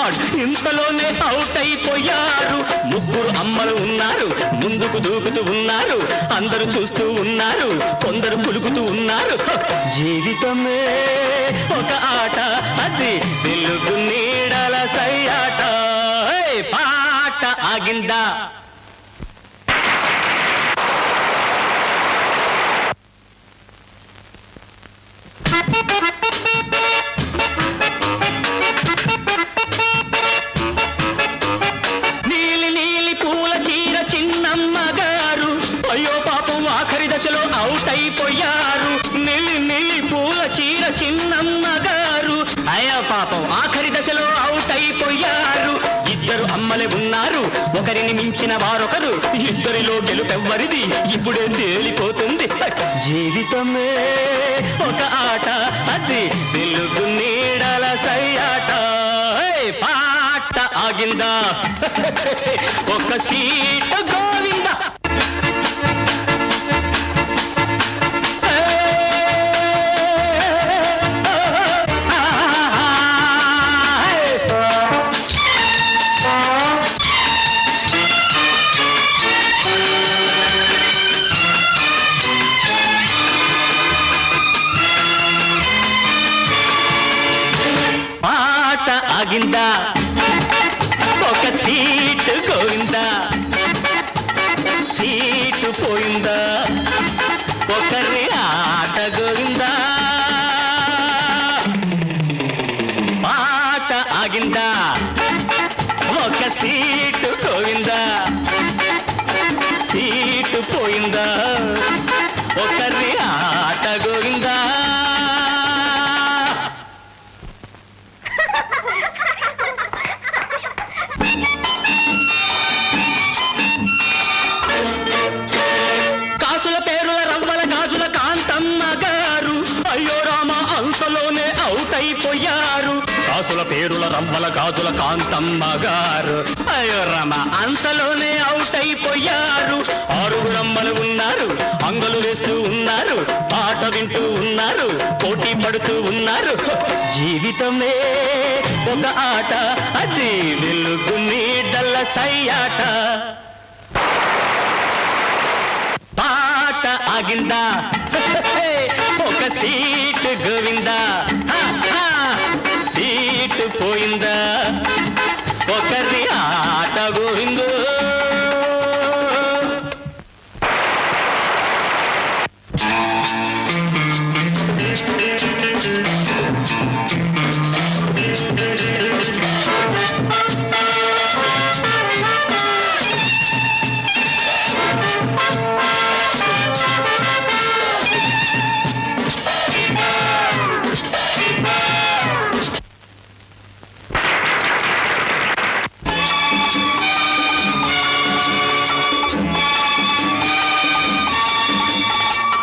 గాడ్ ఇంతలోనే అవుట్ అయిపోయారు. ముగ్గురు అమ్మలు ఉన్నారు, ముందుకు దూకుతూ ఉన్నారు, అందరూ చూస్తూ ఉన్నారు, కొందరు పులుకుతూ ఉన్నారు. జీవితమే ఒక ఆట, అది వెలుగు నీడల సయ్యాట. పాట ఆగిందా? నీలి నీలి పూల చీర చిన్నమ్మ గారు, అయ్యో పాపం ఆఖరి దశలో అవుట్ అయిపోయారు. నీలి నీలి పూల చీర చిన్నమ్మ గారు, అయ్యో పాపం ఆఖరి దశలో అవుట్ అయిపోయారు. ఇద్దరు అమ్మలే ఉన్నారు, ఒకరిని మించిన వారొకరు, ఇద్దరిలో గెలుపెవ్వరిది ఇప్పుడే తేలిపోతుంది. జీవితమే ఒక ఆట, అది వెలుగు నీడల సయ్యాట. పాట ఆగిందా? ఒక సీట గోవిందా. పాట ఆగిందా? ఒక సీటు గోవిందా. సీటు పోయిందా? ఒకరి ఆట గోవిందా. పాట ఆగిందా? ఒక సీటు గోవిందా. సీటు పోయిందా? ఒకరి ఆట గోవిందా. కాసుల పేరుల రవ్వల గాజుల కాంతమ్మ గారు, అయ్యో రామ అంతలోనే అవుట్ అయిపోయారు. కాసుల పేరుల రవ్వల గాజుల కాంతమ్మ గారు, అయ్యో రామ అంతలోనే అవుట్ అయిపోయారు. ఆరుగురమ్మలు ఉన్నారు, అంగలు వేస్తూ ఉన్నారు, పాట వింటూ ఉన్నారు, పోటీ పడుతూ ఉన్నారు. జీవితమే ఒక ఆట, అది వెలుగు నీడల సయ్యాట. పాట ఆగిందా? ఒక సీటు గోవిందా. సీటు పోయిందా? ఒకరి ఆట గోవిందో.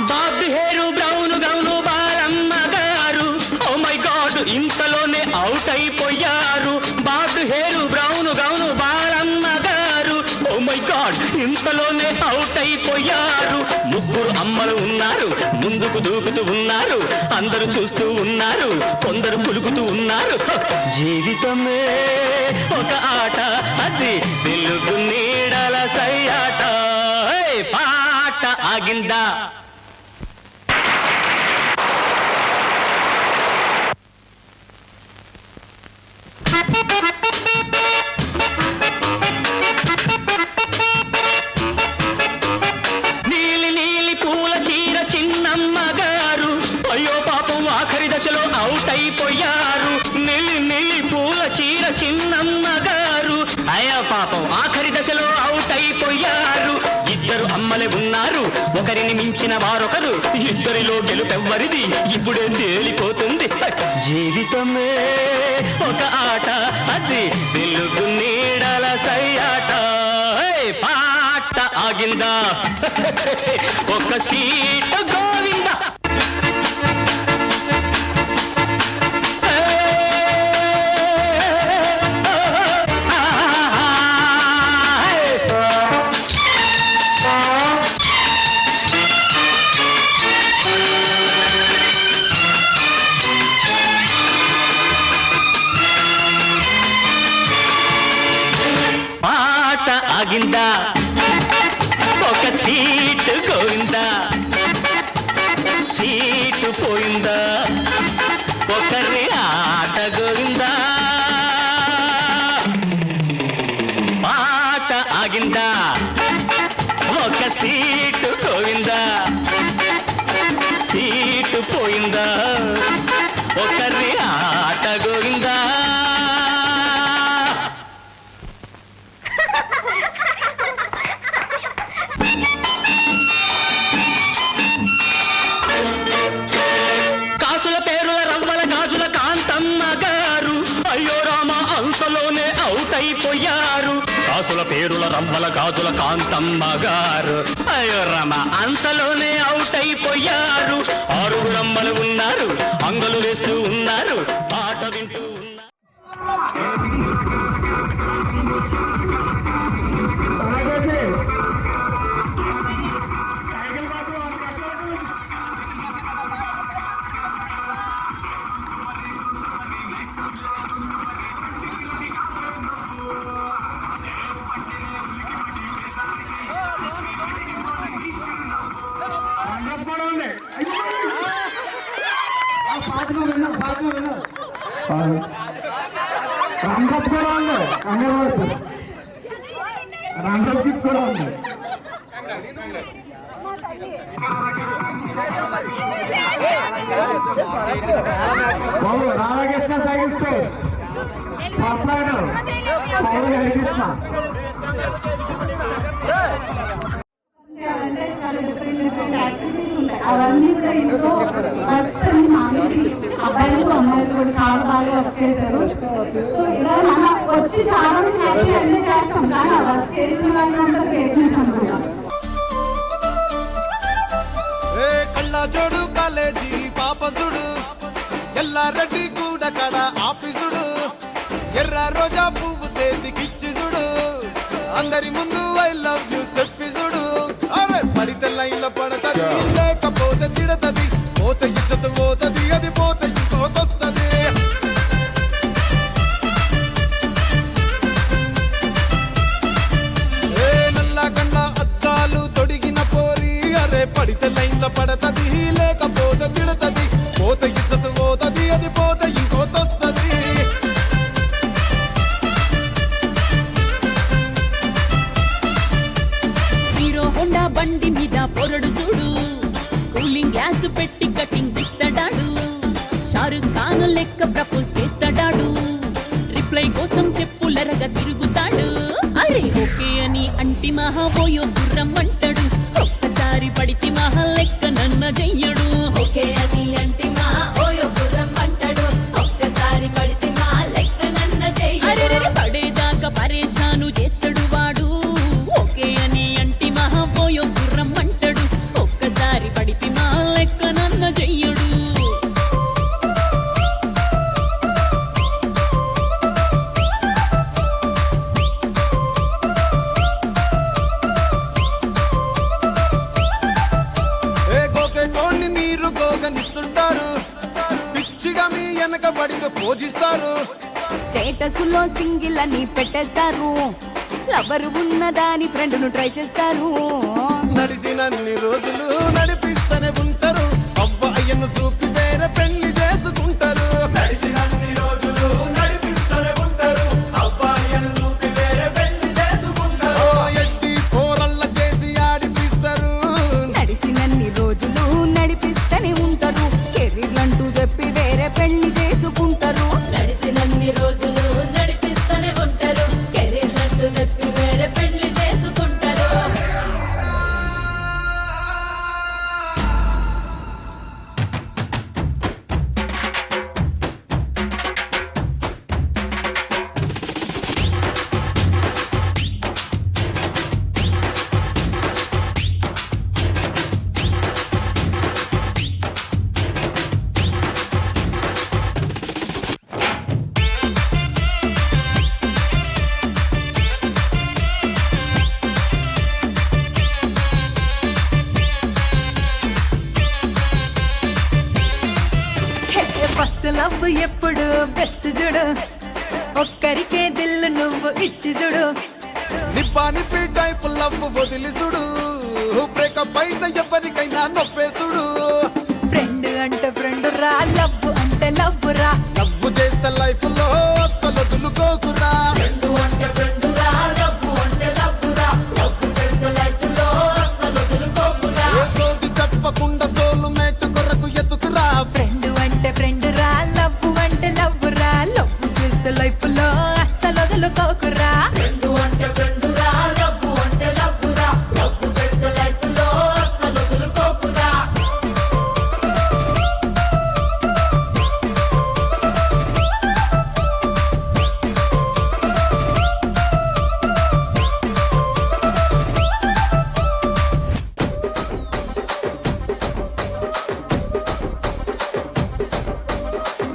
Bobby hair brown gown Balamma garu, oh my god ఇంతలోనే అవుట్ అయిపోయారు. Bobby hair brown gown Balamma garu, oh my god ఇంతలోనే అవుట్ అయిపోయారు. ముగ్గురు అమ్మలు ఉన్నారు, ముందుకు దూకుతూ ఉన్నారు, అందరూ చూస్తూ ఉన్నారు, కొందరు పులుకుతూ ఉన్నారు. జీవితమే ఒక ఆట, అది వెలుగు నీడల సయ్యాట. పాట ఆగిందా? నీలి నీలి పూల చీర చిన్నమ్మ గారు, అయ్యో పాపం ఆఖరి దశలో అవుట్ అయిపోయారు. నీలి నీలి పూల చీర చిన్నమ్మ గారు, అయ్యో పాపం ఆఖరి దశలో అవుట్ అయిపోయారు. ఇద్దరు అమ్మలే ఉన్నారు, ఒకరిని మించిన వారొకరు, ఇద్దరిలో గెలుపెవ్వరిది ఇప్పుడే తేలిపోతుంది. జీవితమే ఒక ఆట, అది వెలుగు నీడల సయ్యాట. పాట ఆగిందా? ఒక సీటు గోవిందా. ఆగిందా ఒక సీటు గోవిందా సీటు పోయిందా ఒకరి ఆట గోవిందా పాట ఆగిందా ఒక సీటు గోవిందా సీటు పోయిందా ఒకరి ఆట గోవిందా కాసుల పేరుల రవ్వల గాజుల కాంతమ్మ గారు అయ్యో రామ అంతలోనే అవుట్ అయిపోయారు కాసుల పేరుల రవ్వల గాజుల కాంతమ్మ గారు అయ్యో రామ అంతలోనే అవుట్ అయిపోయారు ఆరుగురమ్మలు ఉన్నారు అంగలు వేస్తూ ఉన్నారు పాట వింటూ ఉన్నారు రంగత్ కూడా ఉంది అంగన్వాడి రంగత్ గిఫ్ట్ కూడా ఉంది బాబు రాధాకృష్ణ సైకిల్ స్టోర్స్ ప్రొపరైటర్ పౌరు హరికృష్ణ చాలా డిఫరెంట్ యాక్టివిటీస్ ఉంటాయి అవన్నీ కూడా ఇంట్లో వర్క్స్ అన్ని మానేసి అబ్బాయిలు అమ్మాయిలు కూడా చాలా బాగా వర్క్ చేశారు. సో ఇలా మనం వచ్చి చాలా మంది హ్యాపీ ఎంజాయ్ చేస్తాం కానీ ఆ వర్క్ చేసిన వాళ్ళు ఉంటుంది గ్రేట్నెస్ అనుకుంటాం. కళ్ళజోడు కాలేజీ పాపసుడు ఎల్లారెడ్డి కూడా కడ ఆఫీసుడు ఎర్ర రోజా పువ్వు సేతికిచ్చి చూడు అందరి ముందు ఐ లవ్ యూ చెప్పి చూడు అరే పడితే లైన్లో పడతది లేకపోతే తిడతది పోతే ఇచ్చత పోతది అది పోతే ఇంకోతొస్తది ఏ నల్ల గండ్ల అద్దాలు తొడిగిన పోరి అరే పడితే లైన్లో పడతది లేకపోతే తిడతది పోతే ఇచ్చత పోతది అది పోతే ఇంకోతొస్తది హోండా బండి మీద పొరడు చూడు కూలింగ్ గ్లాస్ పెట్టి కటింగ్ ఇస్తాడాడు షారుఖ్ ఖాన్ లెక్క ప్రపోజ్ చేస్తాడాడు రిప్లై కోసం చెప్పులరగా తిరుగుతాడు అరే ఓకే అని అంటి మహాబోయో గుర్రం అంటాడు ఒక్కసారి పడితే మహా లెక్క నన్న చెయ్యడు ఓకే అని అంటి మహాబోయో గుర్రం అంటాడు ఒక్కసారి పడితే మహా లెక్క నన్న చెయ్యడు పడేదాకా పరేషాను చేస్తాడు వాడు ఓకే అని అంటి మహాబోయో గుర్రం అంటాడు ఒక్కసారి పడితే మా లెక్క నన్న చెయ్యడు గోకెటోన్ని మీరు గోగనిస్తుంటారు పిచ్చిగా మీ వెనక పడితే పూజిస్తారు స్టేటస్ లో సింగిల్ అని పెట్టేస్తారు లవర్ ఉన్నదాని ఫ్రెండ్ ను ట్రై చేస్తారు నడిచినన్ని రోజులు నడిపిస్తూనే ఉంటారు అవ్వయ్యను చూపి వేరే పెళ్లి చేసుకుంటారు నడిచినన్ని రోజులు నడిపిస్తూనే ఉంటారు అవ్వయ్యను చూపి వేరే పెళ్లి చేసుకుంటారు ఎట్టి పోరల్ల చేసి ఆడిపిస్తారు నడిచినన్ని రోజులు నడిపిస్తూనే ఉంటారు కెరీర్ అంటూ చెప్పి వేరే పెళ్లి చేసుకుంటారు నడిచినన్ని రోజులు నడిపిస్తూనే ఉంటారు కెరీర్ అంటూ చెప్పి వేరే పెళ్లి చేసుకుంటారు ఫస్ట్ లవ్ ఎప్పుడు బెస్ట్ చూడు ఒక్కరికే దిల్లు నువ్వు ఇచ్చి చూడు నిప్పి టైప్ లవ్ వదిలిసుడు బ్రేకప్ అయితే ఎవరికైనా నొప్పేసుడు ఫ్రెండ్ అంటే ఫ్రెండ్ రా లవ్ అంటే లవ్ రా లవ్ చేస్తే లైఫ్ లో అస్సలు వదులుకోకురా ఫ్రెండ్ అంటే ఫ్రెండ్ రా లవ్ అంటే లవ్ రా లవ్ చేస్తే లైఫ్ లో అస్సలు వదులుకోకురా సోది చెప్పకుండా సోలు మేట్ కొరకు ఎత్తుకురా ఫ్రెండ్ అంటే ఫ్రెండ్ రా లవ్ అంటే లవ్ రా లవ్ చేస్తే లైఫ్ లో అస్సలు వదులుకోకురా ఫ్రెండ్ అంటే ఫ్రెండ్ రా లవ్ అంటే లవ్ రా లవ్ చేస్తే లైఫ్ లో అస్సలు వదులుకోకురా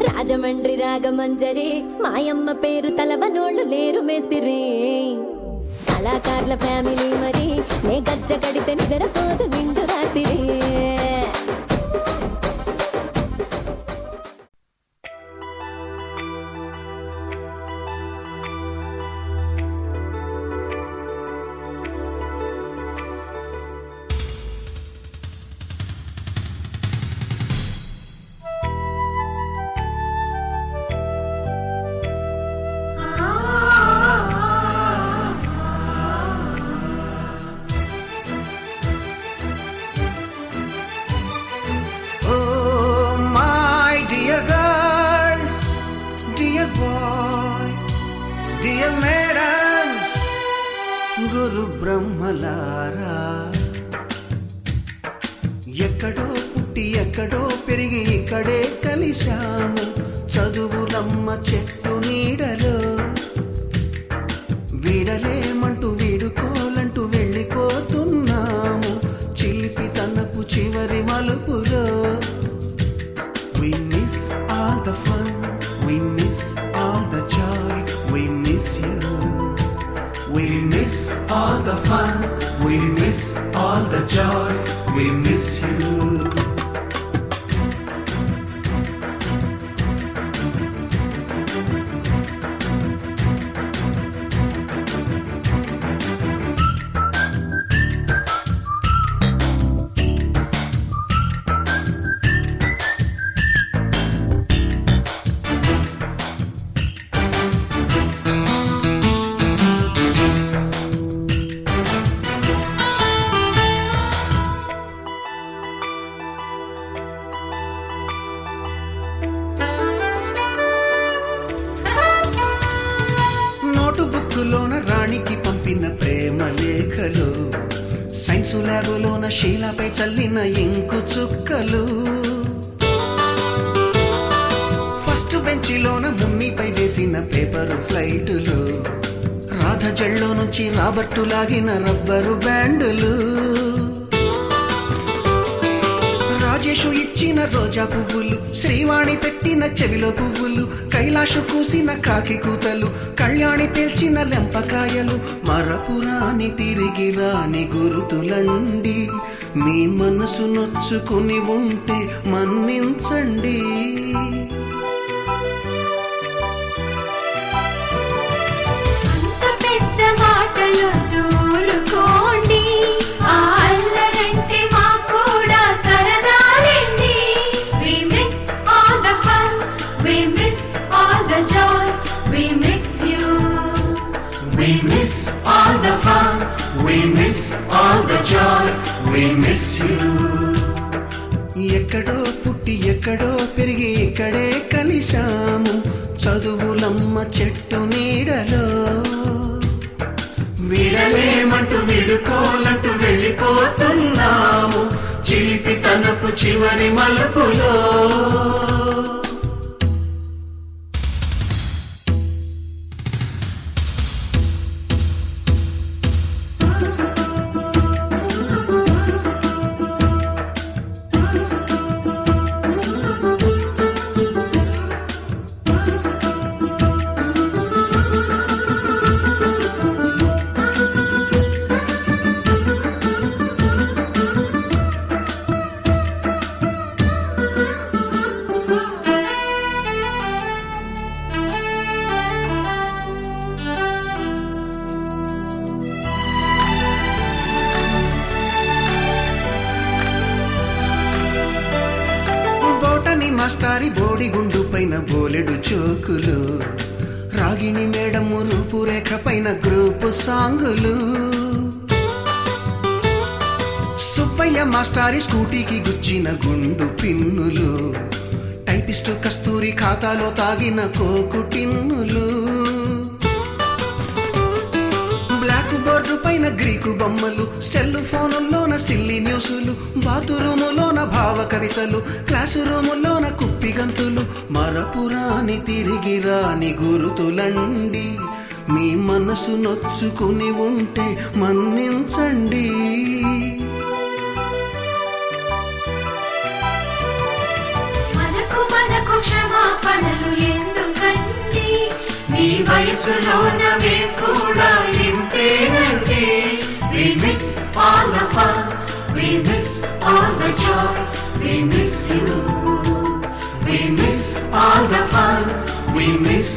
రాజమండ్రి రాగమంజరి మాయమ్మ పేరు తలవనోళ్ళు లేరు మేస్తిరి కళాకారుల ఫ్యామిలీ మరి నే గజ్జ కడితే నిద్రపోదు నిండు రాత్రి గురు బ్రహ్మలారా ఎక్కడో పుట్టి ఎక్కడో పెరిగి ఇక్కడే కలిశాము చదువులమ్మ చెట్టు నీడలో వీడలేమంటూ వీడుకోలంటూ వెళ్ళిపోతున్నాము చిలిపి తనపు చివరి మలుపులో We miss all the fun, we miss all the joy, we miss you. We miss all the fun, we miss all the joy, we miss you. నోటుబుక్కులోన రాణికి పంపిన ప్రేమ లేఖలు సైన్సు ల్యాబులోన శీలపై చల్లిన ఇంకు చుక్కలు ఫస్ట్ బెంచిలోన మున్నిపై వేసిన పేపరు ఫ్లైటులు రాధ జల్లో నుంచి రాబర్టు లాగిన rubber బ్యాండులు Rajesh ఇచ్చిన రోజా పువ్వులు శ్రీవాణి పెట్టిన చెవిలో పువ్వులు కైలాషు కూసిన కాకి కూతలు కళ్యాణి పేల్చిన లెంపకాయలు మరపురాని తిరిగి రాని గురుతులండి మీ మనసు నొచ్చుకుని ఉంటే మన్నించండి పెద్ద మాటలు దూరుకోండి ఆ అల్లరంటే మా కూడా సరదాలండి we miss all the fun we miss all the joy we miss you We miss all the fun, we miss all the joy, we miss you. ఎక్కడో పుట్టి ఎక్కడో పెరిగి ఇక్కడే కలిశాము చదువులమ్మ చెట్టు నీడలో విడలేమంటూ విడుకోలంటూ వెళ్ళిపోతున్నాము చిలిపి తనపు చివరి మలుపులో మాస్టారి బోడిగుండు పైన బోలెడు చోకులు, రాగిణి మేడము రూపురేఖ పైన గ్రూపు సాంగులు, సుబ్బయ్య మాస్టారి స్కూటీకి గుచ్చిన గుండు పిన్నులు, టైపిస్టు కస్తూరి ఖాతాలో తాగిన కోకు టిన్నులు, బ్లాక్ బోర్డు పైన గ్రీకు బొమ్మలు, సెల్ ఫోనుల్లోన సిల్లి న్యూసులు, బాతురూములోన భావ కవితలు, క్లాసు రూములోన కుప్పి గంతులు, మరపురాని తిరిగి రాని గురుతులండి, మీ మనసు నొచ్చుకుని ఉంటే మన్నించండి. మనకు క్షమాపణలు ఎందుకండి, మీ వయసులోన మేము కూడా ఇంతేనండి. We miss all the fun, we miss all the joy, we miss you. We miss all the fun, we miss